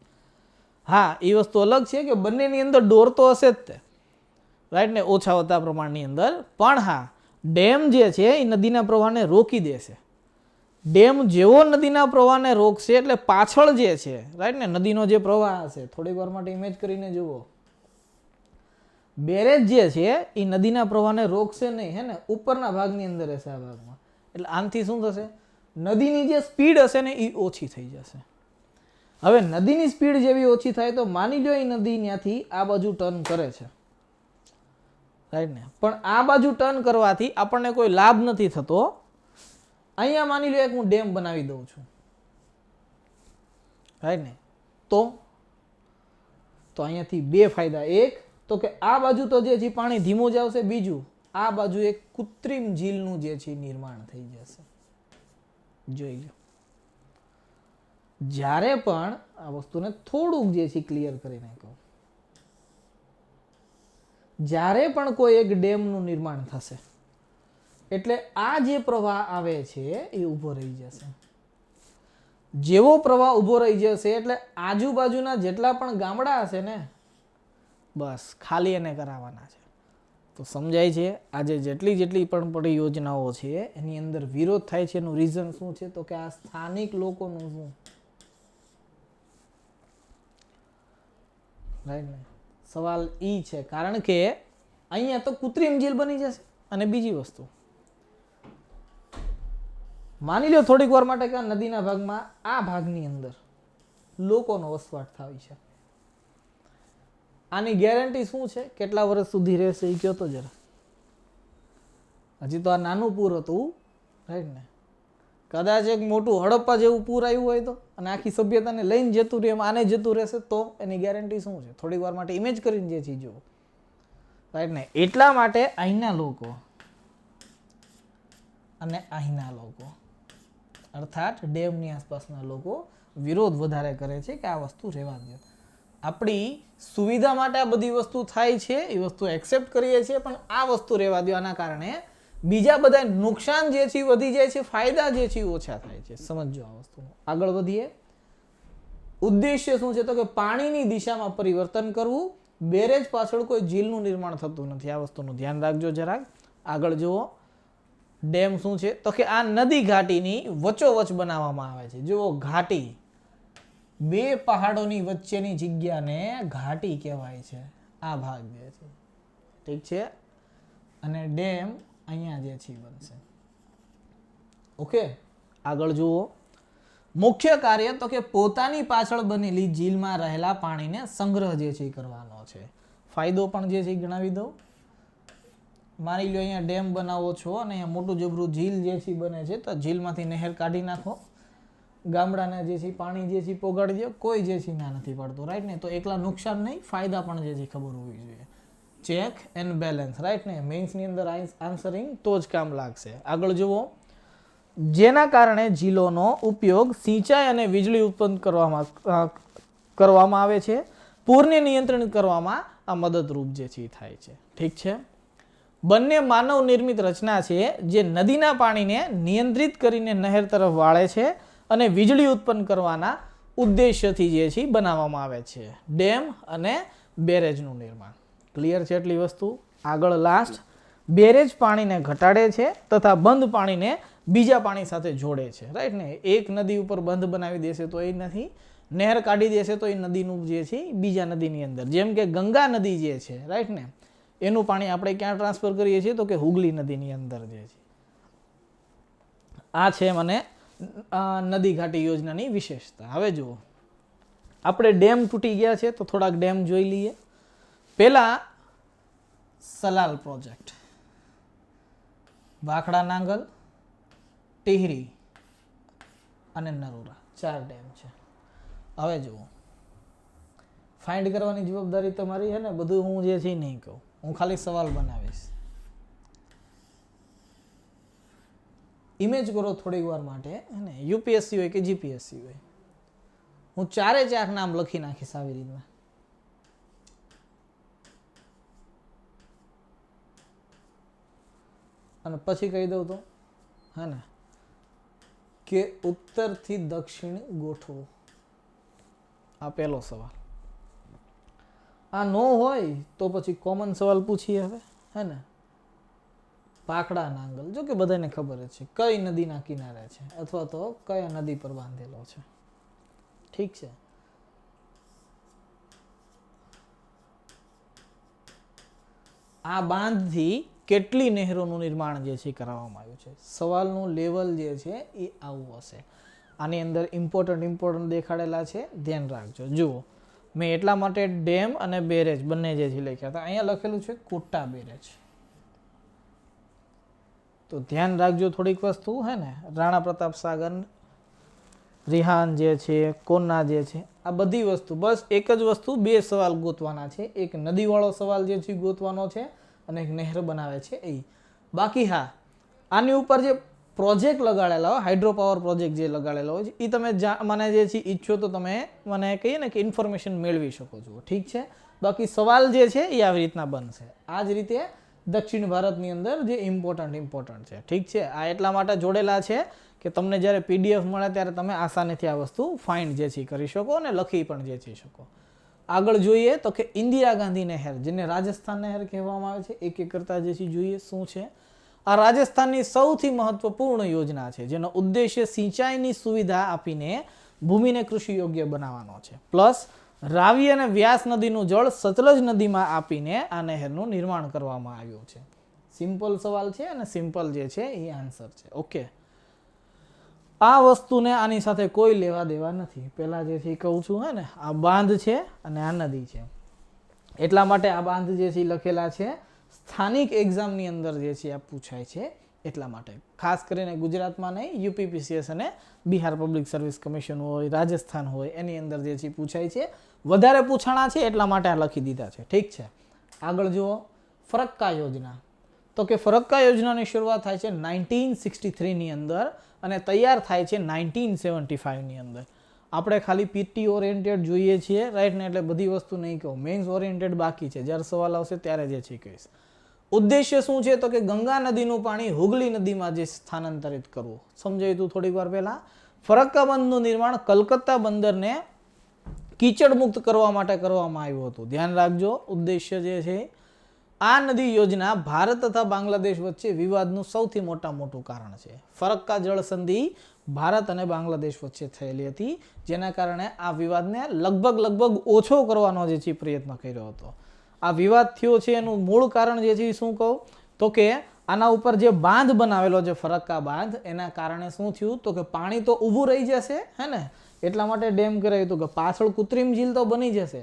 હા, એ વસ્તુ અલગ છે કે બંનેની અંદર ડોર તો હશે જ તે, રાઈટ ને, ઓછા વધતા પ્રમાણની અંદર. પણ હા, ડેમ જે છે એ નદીના પ્રવાહને રોકી દેશે. ડેમ જેવો નદીના પ્રવાહને રોકશે એટલે પાછળ જે છે, રાઈટ ને, નદીનો જે પ્રવાહ હશે, થોડીક વાર માટે ઇમેજ કરીને જુઓ, બેરેજ જે છે એ નદીના પ્રવાહને રોકશે નહીં હે ને, ઉપરના ભાગની અંદર હશે આ ભાગમાં. એટલે આનાથી શું થશે, નદીની જે સ્પીડ હશે ને એ ઓછી થઈ જશે. હવે નદીની સ્પીડ જેવી ઓછી થાય તો માની લો એ નદી ત્યાંથી આ બાજુ ટર્ન કરે છે, રાઈટ ને, પણ આ બાજુ ટર્ન કરવાથી આપણને કોઈ લાભ નથી થતો. અહીંયા માની લો એક હું ડેમ બનાવી દઉં છું, રાઈટ ને, તો અહીંયાથી બે ફાયદા. એક તો કે આ બાજુ તો જે છે પાણી ધીમું જ આવશે. બીજું, આ બાજુ એક કૃત્રિમ ઝીલનું જે છે નિર્માણ થઈ જશે. જોઈ લો, જ્યારે પણ આ વસ્તુને થોડુંક જે છે ક્લિયર કરીને કહું, જ્યારે પણ કોઈ એક ડેમનું નિર્માણ થશે એટલે આ જે પ્રવાહ આવે છે એ ઊભો રહી જશે. જેવો પ્રવાહ ઊભો રહી જશે એટલે આજુબાજુના જેટલા પણ ગામડા હશે ને, બસ ખાલી એને કરાવવાના છે. તો સમજાય છે આજે જેટલી પણ પડી યોજનાઓ છે એની અંદર વિરોધ થાય છે. એનું રીઝન શું છે તો કે આ સ્થાનિક લોકોનું શું, રાઈટ ને, સવાલ ઈ છે. કારણ કે અહીંયા તો કૃત્રિમ ઝીલ બની જશે. અને બીજી વસ્તુ, માની લો થોડીક વાર માટે કે નદીના ભાગમાં આ ભાગની અંદર લોકોનો વસવાટ થાય છે, આની ગેરંટી શું છે, કેટલા વર્ષ સુધી રહેશે એ કહો તો જરા. હજી તો આ નાનું પૂર હતું, રાઈટ ને, કદાચ એક મોટું હડપ્પા જેવું પૂર આવ્યું હોય તો, અને આખી સભ્યતાને લઈને જતું રહે, એમ આને જતું રહેશે તો એની ગેરંટી શું છે. થોડીક વાર માટે ઇમેજ કરીને જે છે જુઓ, રાઈટ ને. એટલા માટે અહીંના લોકો અને અહીંના લોકો, અર્થાત ડેમની આસપાસના લોકો વિરોધ વધારે કરે છે કે આ વસ્તુ રહેવા દો. આપણી સુવિધા માટે આ બધી વસ્તુ થાય છે, એ વસ્તુ એક્સેપ્ટ કરીએ છીએ, પણ આ વસ્તુ રહેવા દો. આના કારણે બીજા બધા નુકસાન જે છે વધી જાય છે, ફાયદા જે છે ઓછા થાય છે. સમજો આ વસ્તુ. આગળ વધીએ. ઉદ્દેશ્ય શું છે તો કે પાણીની દિશામાં પરિવર્તન કરવું. બેરેજ પાછળ કોઈ ઝીલનું નિર્માણ થતું નથી. આ વસ્તુનું ધ્યાન રાખજો જરાક. આગળ જુઓ, ડેમ શું છે તો કે આ નદી ઘાટીની વચ્ચોવચ બનાવવામાં આવે છે. જુઓ ઘાટી, બે પહાડોની વચ્ચેની જગ્યાને ઘાટી કહેવાય છે, આ ભાગ જે છે, ઠીક છે. અને ડેમ અહીંયા જે છે બનશે. ઓકે, આગળ જુઓ. મુખ્ય કાર્ય તો કે પોતાની પાછળ બનેલી ઝીલમાં રહેલા પાણીને સંગ્રહ જે છે કરવાનો છે. ફાયદો પણ જે છે ગણાવી દઉં. માની લો અહીંયા ડેમ બનાવો છો અને અહીંયા મોટું જબરું ઝીલ જે છે બને છે, તો ઝીલમાંથી નહેર કાઢી નાખો, ગામડાને જે છે પાણી જે છે પોગાડી દો, કોઈ જે છે ના નથી પડતું, રાઈટ ને. તો એકલા નુકસાન નહીં, ફાયદા પણ જે છે ખબર હોવી જોઈએ. ચેક એન્ડ બેલેન્સ, રાઈટ ને. મેઇન્સની અંદર આન્સરિંગ તો જ કામ લાગશે. આગળ જુઓ. જેના કારણે ઝીલોનો ઉપયોગ સિંચાઈ અને વીજળી ઉત્પન્ન કરવામાં આવે છે. પૂરને નિયંત્રિત કરવામાં આ મદદરૂપ જે છે થાય છે, ઠીક છે. બંને માનવ નિર્મિત રચના છે જે નદીના પાણીને નિયંત્રિત કરીને નહેર તરફ વાળે છે અને વીજળી ઉત્પન્ન કરવાના ઉદ્દેશ્યથી જે છે બનાવવામાં આવે છે. ડેમ અને બેરેજનું નિર્માણ. ક્લિયર છે એટલી વસ્તુ. આગળ લાસ્ટ. બેરેજ પાણીને ઘટાડે છે તથા બંધ પાણીને બીજા પાણી સાથે જોડે છે, રાઈટ ને. એક નદી ઉપર બંધ બનાવી દેશે તો એ નથી, નહેર કાઢી દેશે તો એ નદીનું જે છે બીજા નદીની અંદર, જેમ કે ગંગા નદી જે છે, રાઈટ ને, એનું પાણી આપણે ક્યાં ટ્રાન્સફર કરીએ છીએ તો કે હુગલી નદીની અંદર જે છે. આ છે મને નદી ઘાટી યોજનાની વિશેષતા. હવે જુઓ, આપણે ડેમ તૂટી ગયા છે તો થોડાક ડેમ જોઈ લઈએ. પહેલા સલાલ પ્રોજેક્ટ, ભાખડા નાંગલ, ટિહરી અને નરોરા, 4 ડેમ છે. હવે જુઓ, ફાઇન્ડ કરવાની જવાબદારી તમારી છે ને, બધું હું જે છે નહીં કહું, હું ખાલી સવાલ બનાવીશ. ઇમેજ કરો થોડીક વાર માટે, ને યુપીએસસી હોય કે જીપીએસસી હોય, હું 4 નામ લખી નાખીશ આવી રીતના. અને પછી કહી દઉં તો હે ને કે ઉત્તરથી દક્ષિણ ગોઠવો. આ પહેલો સવાલ. આ નો હોય તો પછી કોમન સવાલ પૂછીએ હવે, હે ને. ભાખડા નાંગલ, જો કે બધાને ખબર જ છે કઈ નદીના કિનારે છે અથવા તો કયા નદી પર બાંધેલો છે, ઠીક છે. આ બાંધથી કેટલી નહેરોનું નિર્માણ જે છે કરાવવામાં આવ્યું છે. સવાલનું લેવલ જે છે એ આવું હશે. આની અંદર ઇમ્પોર્ટન્ટ દેખાડેલા છે, ધ્યાન રાખજો. જુઓ, મેં એટલા માટે ડેમ અને બેરેજ બંને જે છે લખ્યા હતા. અહીંયા લખેલું છે કોટા બેરેજ, તો ધ્યાન રાખજો થોડીક વસ્તુ, હે ને. રાણા પ્રતાપ સાગર, રિહાન જે છે, કોના જે છે, આ બધી વસ્તુ, બસ એક જ વસ્તુ, 2 સવાલ ગોતવાના છે. એક નદીવાળો સવાલ જે છે ગોતવાનો છે અને એક નહેર બનાવે છે એ. બાકી હા, આની ઉપર જે પ્રોજેક્ટ લગાડેલા હોય, હાઇડ્રો પાવર પ્રોજેક્ટ જે લગાડેલો હોય છે એ તમે મને જે છે ઈચ્છો તો તમે મને કહીએ ને કે ઇન્ફોર્મેશન મેળવી શકો છો, ઠીક છે. બાકી સવાલ જે છે એ આવી રીતના બનશે. આ જ રીતે દક્ષિણ ભારતની અંદર જે ઇમ્પોર્ટન્ટ છે, ઠીક છે. આ એટલા માટે જોડેલા છે કે તમને જ્યારે પીડીએફ મળે ત્યારે તમે આસાનીથી આ વસ્તુ ફાઇન્ડ જે છે કરી શકો અને લખી પણ જે છે શકો. આગળ જોઈએ તો કે ઇન્દિરા ગાંધી નહેર, જેને રાજસ્થાન નહેર કહેવામાં આવે છે, એક કરતા જે છે જોઈએ શું છે. આ રાજસ્થાનની સૌથી મહત્વપૂર્ણ યોજના છે જેનો ઉદ્દેશ્ય સિંચાઈની સુવિધા આપીને ભૂમિને કૃષિ યોગ્ય બનાવવાનો છે. પ્લસ રાવી અને વ્યાસ નદીનું જળ સતલજ નદીમાં આપીને આ નહેરનું નિર્માણ કરવામાં આવ્યું છે. સિમ્પલ સવાલ છે અને સિમ્પલ જે છે એ આન્સર છે. ઓકે, આ વસ્તુને આની સાથે કોઈ લેવા દેવા નથી. પહેલા જે છે કહું છું, હે ને, આ બાંધ છે અને આ નદી છે, એટલા માટે આ બાંધ જે છે લખેલા છે. સ્થાનિક એક્ઝામની અંદર જે છે આ પૂછાય છે, એટલા માટે ખાસ કરીને ગુજરાતમાં નહીં, યુપીપીસીએસ અને બિહાર પબ્લિક સર્વિસ કમિશન હોય, રાજસ્થાન હોય, એની અંદર જે છે પૂછાય છે. વધારે પૂછાણા છે એટલા માટે આ લખી દીધા છે, ઠીક છે. આગળ જુઓ, ફરક્કા યોજના. તો કે ફરક્કા યોજનાની શરૂઆત થાય છે 1963ની અંદર અને તૈયાર થાય છે 1975ની અંદર. આપણે ખાલી પીટી ઓરિએન્ટેડ જોઈએ છીએ, રાઈટ ને, એટલે બધી વસ્તુ નહીં કહું, મેઇન્સ ઓરિએન્ટેડ બાકી છે. જ્યારે સવાલ આવશે ત્યારે જે છે કહીશ. ઉદ્દેશ્ય શું છે તો કે ગંગા નદીનું પાણી હુગલી નદીમાં જે સ્થાનાંતરિત કરવું. સમજાયું તું થોડીક વાર પહેલા. ફરક્કા બંધનું નિર્માણ કલકત્તા બંદરને કીચડ મુક્ત કરવા માટે કરવામાં આવ્યું હતું. ધ્યાન રાખજો ઉદ્દેશ્ય જે છે. આ નદી યોજના ભારત તથા બાંગ્લાદેશ વચ્ચે વિવાદનું સૌથી મોટું કારણ છે. ફરક્કા જળ સંધિ ભારત અને બાંગ્લાદેશ વચ્ચે થયેલી હતી, જેના કારણે આ વિવાદને લગભગ ઓછો કરવાનો જે છે પ્રયત્ન કર્યો હતો. આ વિવાદ થયો છે એનું મૂળ કારણ જે છે શું કહું તો કે આના ઉપર જે બાંધ બનાવેલો છે ફરક્કા બાંધ, એના કારણે શું થયું તો કે પાણી તો ઊભું રહી જશે હે ને, એટલા માટે ડેમ કરાયું હતું કે પાછળ કૃત્રિમ ઝીલ તો બની જશે,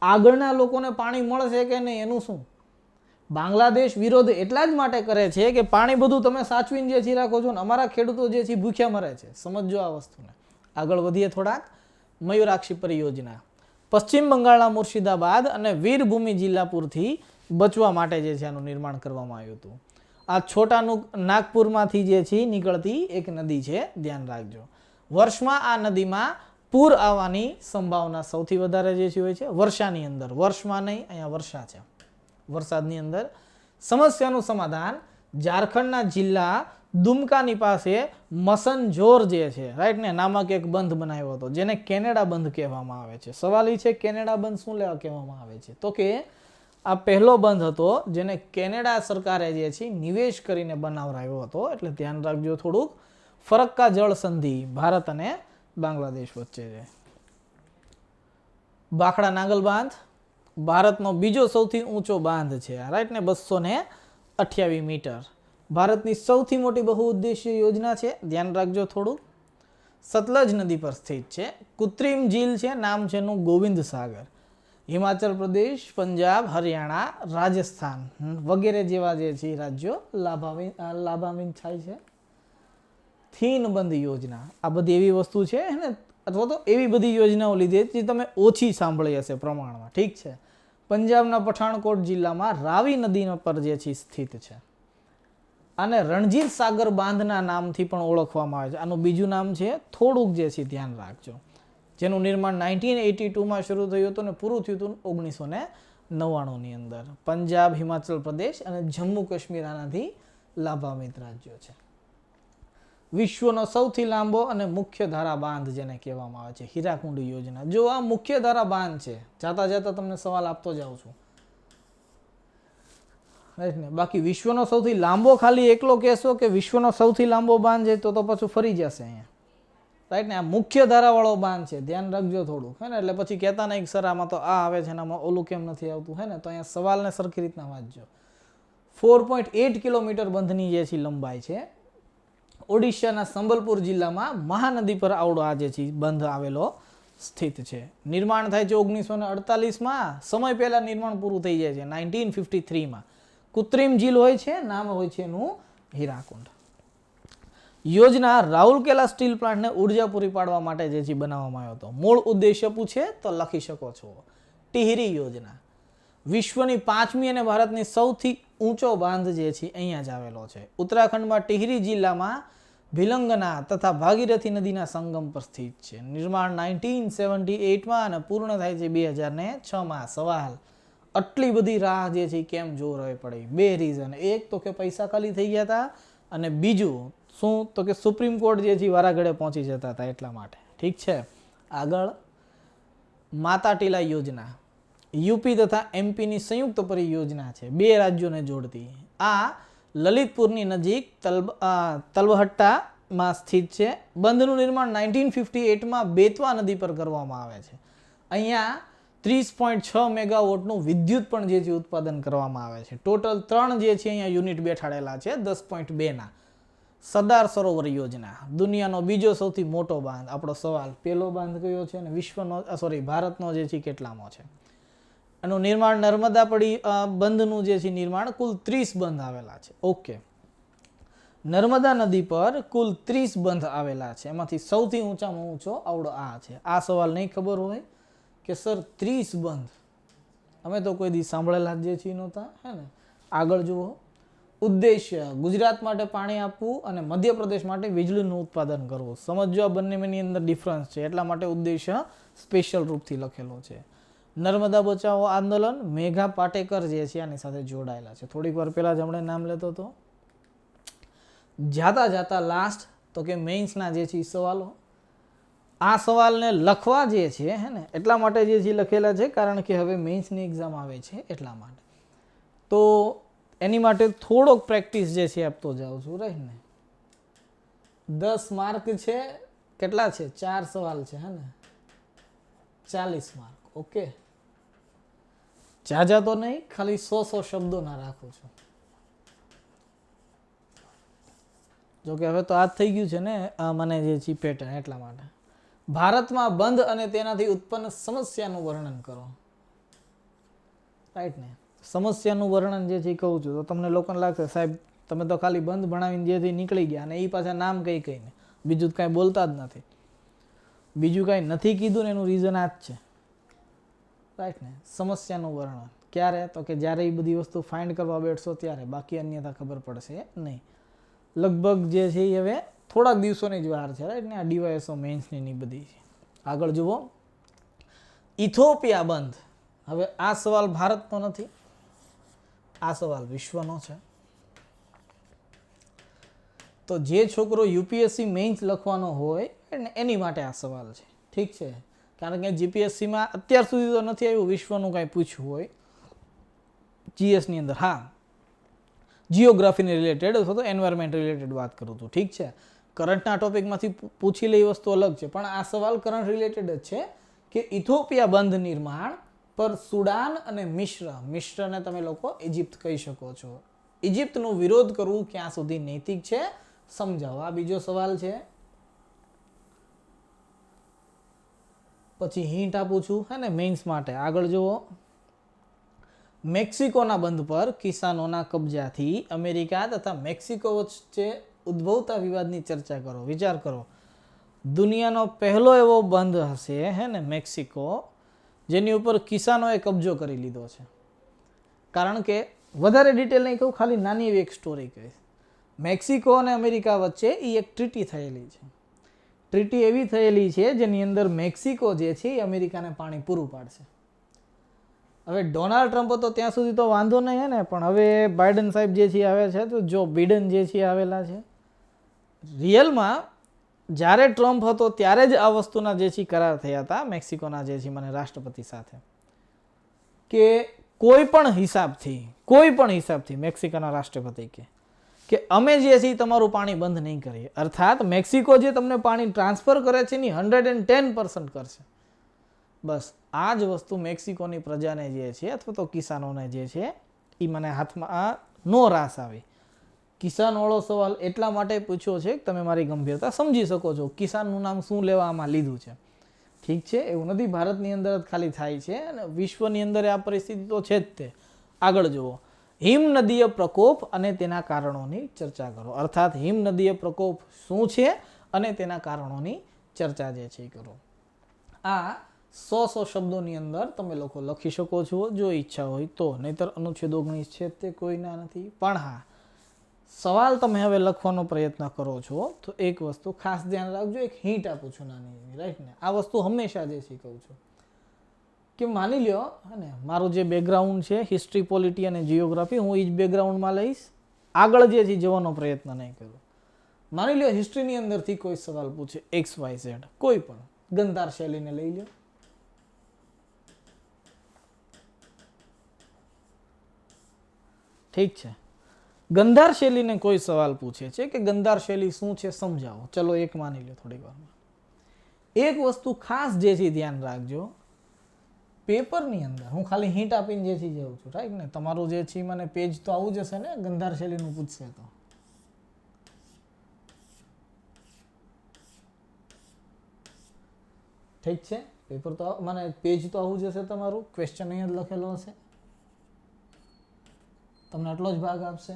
આગળના લોકોને પાણી મળશે કે નહીં એનું શું. બાંગ્લાદેશ વિરોધ એટલા જ માટે કરે છે કે પાણી બધું તમે સાચવીને જે છે રાખો છો ને અમારા ખેડૂતો જે છે ભૂખ્યા મરે છે. સમજો આ વસ્તુને. આગળ વધીએ થોડાક. મયુરાક્ષી પરિયોજના પશ્ચિમ બંગાળના મુર્શિદાબાદ અને વીરભૂમિ જિલ્લાપુરથી બચવા માટે જે છે આનું નિર્માણ કરવામાં આવ્યું હતું. આ છોટા નાગપુરમાંથી જે છે નીકળતી એક નદી છે, ધ્યાન રાખજો. વર્ષમાં આ નદીમાં પૂર આવવાની સંભાવના સૌથી વધારે જે છે હોય છે વર્ષાની અંદર, વર્ષમાં નહીં, અહીંયા વર્ષા છે, વરસાદની અંદર. સમસ્યાનું સમાધાન ઝારખંડના જિલ્લા દુમકાની પાસે મસનઝોર જે છે રાઈટ ને નામક એક બંધ બનાવ્યો હતો, જેને કેનેડા બંધ કહેવામાં આવે છે. સવાલ એ છે કેનેડા બંધ શું લેવા કહેવામાં આવે છે તો કે આ પહેલો બંધ હતો જેને કેનેડા સરકારે જે છે નિવેશ કરીને બનાવરાયો હતો, એટલે ધ્યાન રાખજો થોડુંક. ફરક્કા જળ સંધિ ભારત અને બાંગ્લાદેશ વચ્ચે છે. ભાખડા નાગલ બાંધ ભારતનો બીજો સૌથી ઊંચો બાંધ છે રાઈટ ને, 228 મીટર. ભારતની સૌથી મોટી બહુઉદ્દેશીય યોજના છે, ધ્યાન રાખજો થોડું. સતલજ નદી પર સ્થિત છે. કૃત્રિમ ઝીલ છે, નામ છે એનું ગોવિંદ સાગર. હિમાચલ પ્રદેશ, પંજાબ, હરિયાણા, રાજસ્થાન વગેરે જેવા જે છે રાજ્યો લાભાન્વિત થાય છે. થીન બંધ યોજના આ બધી એવી વસ્તુ છે ને, અથવા તો એવી બધી યોજનાઓ લીધી જે તમે ઓછી સાંભળી હશે પ્રમાણમાં, ઠીક છે. પંજાબના પઠાણકોટ જિલ્લામાં રાવી નદી પર જે છે સ્થિત છે. આને રણજીત સાગર બાંધના નામથી પણ ઓળખવામાં આવે છે. આનું બીજું નામ છે, થોડુંક જે છે ધ્યાન રાખજો, જેનું નિર્માણ 1982માં શરૂ થયું હતું અને પૂરું થયું હતું 1999ની અંદર. પંજાબ, હિમાચલ પ્રદેશ અને જમ્મુ કાશ્મીર આનાથી લાભાન્વિત રાજ્યો છે. વિશ્વનો સૌથી લાંબો અને મુખ્ય ધારા બાંધ જેને કહેવામાં આવે છે હીરાકુંડ યોજના. જો આ મુખ્ય ધારા બાંધ છે, જાતા તમને સવાલ આપતો જાઉં છું રાઈટ ને. બાકી વિશ્વનો સૌથી લાંબો ખાલી એકલો કહેશો કે વિશ્વનો સૌથી લાંબો બાંધ છે તો પછી ફરી જશે અહીંયા રાઈટ ને. આ મુખ્ય ધારાવાળો બાંધ છે, ધ્યાન રાખજો થોડું હે ને. એટલે પછી કહેતા નહીં સર આમાં તો આ આવે છે ને આમાં ઓલું કેમ નથી આવતું હે ને. તો અહીંયા સવાલને સરખી રીતના વાંચજો. 4.8 કિલોમીટર બંધની જે છે લંબાઈ છે. ઓડિશાના સંબલપુર જિલ્લામાં મહાનદી પર આવડો આ જે છે બંધ આવેલો સ્થિત છે. નિર્માણ થાય છે 1948માં, સમય પહેલા નિર્માણ પૂરું થઈ જાય છે 1953માં. કૃત્રિમ ઝીલ હોય છે, નામ હોય છે એનું હીરાકુંડ. યોજના રાઉરકેલા સ્ટીલ પ્લાન્ટને ઉર્જા પૂરી પાડવા માટે જે છે બનાવવામાં આવ્યો હતો. મૂળ ઉદ્દેશ્ય પૂછે તો લખી શકો છો. ટિહરી યોજના વિશ્વની 5મી અને ભારતની સૌથી ઊંચો બાંધ જે છે અહીંયા જ આવેલો છે. ઉત્તરાખંડમાં ટિહરી જિલ્લામાં ભિલંગના તથા ભાગીરથી નદીના સંગમ પર સ્થિત છે. નિર્માણ 1978માં અને પૂર્ણ થાય છે 2006માં. સવાલ આટલી બધી રાહ જે છે કેમ જોવી પડી? 2 રીઝન. એક તો કે પૈસા ખાલી થઈ ગયા હતા, અને બીજું શું તો કે સુપ્રીમ કોર્ટ જે છે વારાઘડે પહોંચી જતા હતા એટલા માટે. ઠીક છે. આગળ માતા ટીલા યોજના યુપી તથા એમપીની સંયુક્ત પરિયોજના છે, 2 રાજ્યોને જોડતી. આ લલિતપુરની નજીક તલબહટ્ટામાં સ્થિત છે. બંધનું નિર્માણ 1958માં બેતવા નદી પર કરવામાં આવે છે. અહીંયા 30.6 મેગાવોટનું વિદ્યુત પણ જે છે ઉત્પાદન કરવામાં આવે છે. ટોટલ 3 જે છે અહીંયા યુનિટ બેઠાડેલા છે 10.2ના. સરદાર સરોવર યોજના દુનિયાનો બીજો સૌથી મોટો બાંધ. આપણો સવાલ પહેલો બાંધ કયો છે અને વિશ્વનો ભારતનો જે છે કેટલામો છે? એનું નિર્માણ નર્મદા બંધનું જે છે નિર્માણ કુલ 30 બંધ આવેલા છે. ઓકે, નર્મદા નદી પર કુલ 30 બંધ આવેલા છે, એમાંથી સૌથી ઊંચામાં ઊંચો આવડો આ છે. આ સવાલ નહીં ખબર હોય કે સર 30 બંધ, અમે તો કોઈ દી સાંભળેલા જે છે નહોતા હે ને. આગળ જુઓ. ઉદ્દેશ્ય ગુજરાત માટે પાણી આપવું અને મધ્યપ્રદેશ માટે વીજળીનું ઉત્પાદન કરવું. સમજો આ બંનેની અંદર ડિફરન્સ છે, એટલા માટે ઉદ્દેશ્ય સ્પેશિયલ રૂપથી લખેલો છે. નર્મદા બચાવો આંદોલન મેઘા પાટેકર જે છે આની સાથે જોડાયેલા છે. થોડીક વાર પહેલા જ હમણે નામ લેતો હતો. જાતા લાસ્ટ તો કે મેઇન્સના જે છે સવાલો. આ સવાલને લખવા જે છે હે ને એટલા માટે જે છે લખેલા છે કારણ કે હવે મેઇન્સની એક્ઝામ આવે છે એટલા માટે. તો એની માટે થોડોક પ્રેક્ટિસ જે છે આપતો જાઉં છું, રાઈટ ને. 10 માર્ક છે, કેટલા છે? 4 સવાલ છે, હે ને, 40 માર્ક. ઓકે, જાજા તો નહીં, ખાલી 100 શબ્દો ના રાખું છું. જોકે હવે તો આ થઈ ગયું છે ને મને જે છે પેટર્ન, એટલા માટે. ભારતમાં બંધ અને તેનાથી ઉત્પન્ન સમસ્યાનું વર્ણન કરો, રાઈટ ને. સમસ્યાનું વર્ણન જે છે કહું છું તો તમને લોકોને લાગશે સાહેબ તમે તો ખાલી બંધ ભણાવીને જેથી નીકળી ગયા અને એ પાછા નામ કઈ કઈને, બીજું કાંઈ બોલતા જ નથી. બીજું કાંઈ નથી કીધું ને એનું રીઝન આ જ છે, રાઈટ ને. સમસ્યાનું વર્ણન ક્યારે? તો કે જ્યારે એ બધી વસ્તુ ફાઇન્ડ કરવા બેઠશો ત્યારે, બાકી અન્યથા ખબર પડશે નહીં. લગભગ જે છે એ હવે થોડાક દિવસોની જ વાર છે, રાઈટ ને. આ ડીવાયએસઓ મેન્સની બધી છે. આગળ જુઓ, ઇથોપિયા બંધ. હવે આ સવાલ ભારતનો નથી, આ સવાલ વિશ્વનો છે. તો જે છોકરો યુપીએસસી મેઇન્સ લખવાનો હોય એની માટે આ સવાલ છે, ઠીક છે. કારણ કે જીપીએસસીમાં અત્યાર સુધી તો નથી આવ્યું વિશ્વનું કાંઈ પૂછવું હોય જીએસની અંદર. હા, જીઓગ્રાફીને રિલેટેડ અથવા તો એન્વાયરમેન્ટ રિલેટેડ વાત કરું છું, ઠીક છે. કરંટના ટોપિકમાંથી પૂછી લે વસ્તુ અલગ છે, પણ આ સવાલ કરંટ રિલેટેડ જ છે કે ઇથોપિયા બંધ નિર્માણ પર સુડાન અને મિશ્રને તમે લોકો ઇજિપ્ત કહી શકો છો. ઇજિપ્તનો વિરોધ કરવું ક્યાં સુધી નૈતિક છે સમજાવો. આ બીજો સવાલ છે. પછી હિન્ટ આપું છું, હે ને, મેઇન્સ માટે. આગળ જુઓ, મેક્સિકોના બંધ પર કિસાનોના કબજાથી અમેરિકા તથા મેક્સિકો વચ્ચે ઉદ્ભવતા વિવાદની ચર્ચા કરો. વિચાર કરો, દુનિયાનો પહેલો એવો બંધ હશે, હે ને, મેક્સિકો, જેની ઉપર કિસાનોએ કબજો કરી લીધો છે. કારણ કે વધારે ડિટેલ નહીં કહું, ખાલી નાની એવી એક સ્ટોરી કહીશ. મેક્સિકો અને અમેરિકા વચ્ચે એ એક ટ્રીટી થયેલી છે. ટ્રીટી એવી થયેલી છે જેની અંદર મેક્સિકો જે છે એ અમેરિકાને પાણી પૂરું પાડશે. હવે ડોનાલ્ડ ટ્રમ્પ હતો ત્યાં સુધી તો વાંધો નહીં, હે ને, પણ હવે બાઇડન સાહેબ જે છે આવે છે, તો જો બિડન જે છે આવેલા છે. રિયલમાં જ્યારે ટ્રમ્પ હતો ત્યારે જ આ વસ્તુના જે છે કરાર થયા હતા મેક્સિકોના જે છે મને રાષ્ટ્રપતિ સાથે, કે કોઈ પણ હિસાબથી મેક્સિકોના રાષ્ટ્રપતિ કે અમે જે છે તમારું પાણી બંધ નહીં કરીએ. અર્થાત મેક્સિકો જે તમને પાણી ટ્રાન્સફર કરે છે એની 110% કરશે. બસ આ જ વસ્તુ મેક્સિકોની પ્રજાને જે છે અથવા તો કિસાનોને જે છે એ મને હાથમાં નો રાસ આવી. કિસાનવાળો સવાલ એટલા માટે પૂછ્યો છે કે તમે મારી ગંભીરતા સમજી શકો છો. કિસાનનું નામ શું લેવામાં લીધું છે, ઠીક છે. એવું નથી ભારતની અંદર જ ખાલી થાય છે, અને વિશ્વની અંદર આ પરિસ્થિતિ તો છે જ તે. આગળ જુઓ, હિમનદીય પ્રકોપ અને તેના કારણોની ચર્ચા કરો. અર્થાત હિમનદીય પ્રકોપ શું છે અને તેના કારણોની ચર્ચા જે છે કરો. આ 100 શબ્દોની અંદર તમે લોકો લખી શકો છો જો ઈચ્છા હોય તો, નહીતર અનુચ્છેદ 19 છે તે કોઈના નથી. પણ હા, સવાલ તમે હવે લખવાનો પ્રયત્ન કરો છો તો એક વસ્તુ ખાસ ધ્યાન રાખજો, એક હિન્ટ આપું છું નાની, રાઈટ ને. આ વસ્તુ હંમેશા જે શીખવું છું કે માની લ્યો, અને મારું જે બેકગ્રાઉન્ડ છે હિસ્ટ્રી, પોલિટી અને જીઓગ્રાફી, હું એ જ બેકગ્રાઉન્ડમાં લઈશ, આગળ જે છે જવાનો પ્રયત્ન નહીં કરું. માની લ્યો હિસ્ટ્રીની અંદરથી કોઈ સવાલ પૂછે XYZ, કોઈ પણ ગંધાર શૈલીને લઈ લ્યો. ઠીક છે, ગંધાર શૈલીને કોઈ સવાલ પૂછે છે કે ગંધાર શૈલી શું છે સમજાવો. ચલો એક માની લો થોડી વારમાં. એક વસ્તુ ખાસ જે છે ધ્યાન રાખજો, પેપરની અંદર હું ખાલી હિન્ટ આપીને જે છે જઉં છું, રાઈટ ને. તમારું જે છે મને પેજ તો આવું જ હશે ને, ગંધાર શૈલીનું પૂછશે તો. ઠીક છે, પેપર તો મને પેજ તો આવું જ હશે તમારું, ક્વેશ્ચન અહીંયા જ લખેલો હશે, તમને આટલો જ ભાગ આપશે.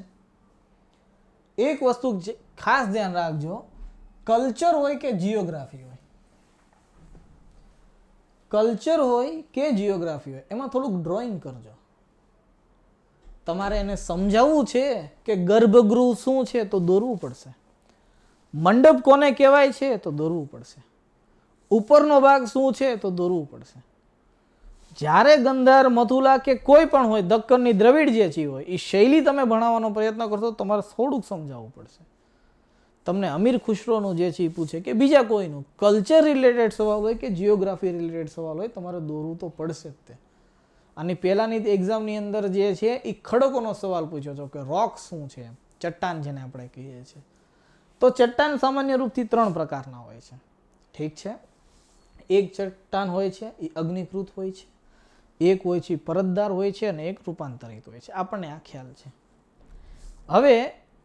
એક વસ્તુ ખાસ ધ્યાન રાખજો, કલ્ચર હોય કે જીઓગ્રાફી હોય, એમાં થોડુંક ડ્રોઈંગ કરજો. તમારે એને સમજાવવું છે કે ગર્ભગૃહ શું છે તો દોરવું પડશે. મંડપ કોને કહેવાય છે તો દોરવું પડશે. ઉપરનો ભાગ શું છે તો દોરવું પડશે. જ્યારે ગંધાર, મથુલા કે કોઈ પણ હોય, દક્કનની, દ્રવિડ જે છે હોય, એ શૈલી તમે ભણાવવાનો પ્રયત્ન કરશો તમારે થોડુંક સમજાવવું પડશે. તમને અમીર ખુશરોનું જે છે એ પૂછે કે બીજા કોઈનું કલ્ચર રિલેટેડ સવાલ હોય કે જીઓગ્રાફી રિલેટેડ સવાલ હોય, તમારે દોરવું તો પડશે જ તે. અને પહેલાની એક્ઝામની અંદર જે છે એ ખડકોનો સવાલ પૂછ્યો હતો કે રોક શું છે, ચટ્ટાન જેને આપણે કહીએ છીએ. તો ચટ્ટાન સામાન્ય રૂપથી 3 પ્રકારના હોય છે. ઠીક છે. એક ચટ્ટાન હોય છે એ અગ્નિકૃત હોય છે, એક હોય છે પરતદાર હોય છે અને એક રૂપાંતરિત હોય છે. આપણને આ ખ્યાલ છે. હવે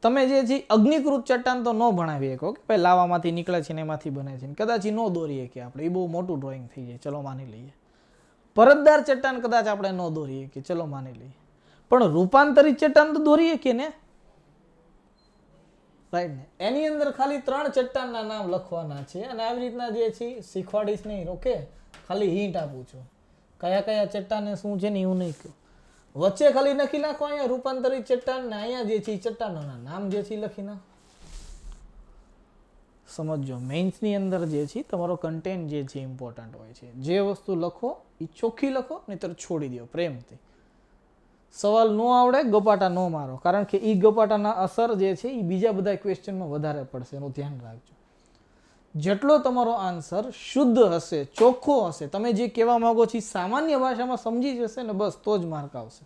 તમે જે છે અગ્નિકૃત ચટ્ટાન તો ન ભણાવી શકો કે ભાઈ લાવામાંથી નીકળે છે ને એમાંથી બને છે, કદાચ ન દોરીએ કે આપણે, એ બહુ મોટું ડ્રોઈંગ થઈ જાય, ચલો માની લઈએ. પરતદાર ચટ્ટાન કદાચ આપણે ન દોરીએ કે, ચલો માની લઈએ. પણ રૂપાંતરિત ચટ્ટાન તો દોરીએ કે ને, રાઈટ ને. એની અંદર ખાલી 3 ચટ્ટાનના નામ લખવાના છે અને આવી રીતના જે છે શીખવાડીશ નહીં. ઓકે, ખાલી હિન્ટ આપું છું કયા કયા ચટ્ટાને શું છે ને એવું નહીં કહું. વચ્ચે ખાલી લખી નાખો અહીંયા રૂપાંતરિત ચટ્ટાન ને અહીંયા જે છે ચટ્ટાનોના નામ જે છે લખી નાખો. સમજો, મેઇન્સની અંદર જે છે તમારો કન્ટેન્ટ જે છે ઇમ્પોર્ટન્ટ હોય છે. જે વસ્તુ લખો એ ચોખ્ખી લખો, નહીતર છોડી દો પ્રેમથી. સવાલ ન આવડે ગપાટા ન મારો, કારણ કે એ ગપાટાના અસર જે છે એ બીજા બધા ક્વેશ્ચનમાં વધારે પડશે, એનું ધ્યાન રાખજો. જેટલો તમારો આન્સર શુદ્ધ હશે, ચોખ્ખો હશે, તમે જે કહેવા માંગો છો સામાન્ય ભાષામાં સમજી જશે ને, બસ તો જ માર્ક આવશે,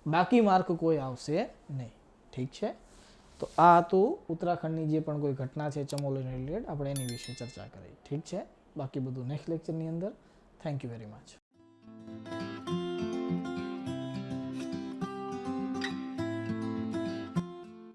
બાકી માર્ક કોઈ આવશે નહીં. ઠીક છે. તો આ હતું ઉત્તરાખંડની જે પણ કોઈ ઘટના છે ચમોલીને રિલેટેડ, આપણે એની વિશે ચર્ચા કરી. ઠીક છે. બાકી બધું નેક્સ્ટ લેક્ચરની અંદર. Thank you very much.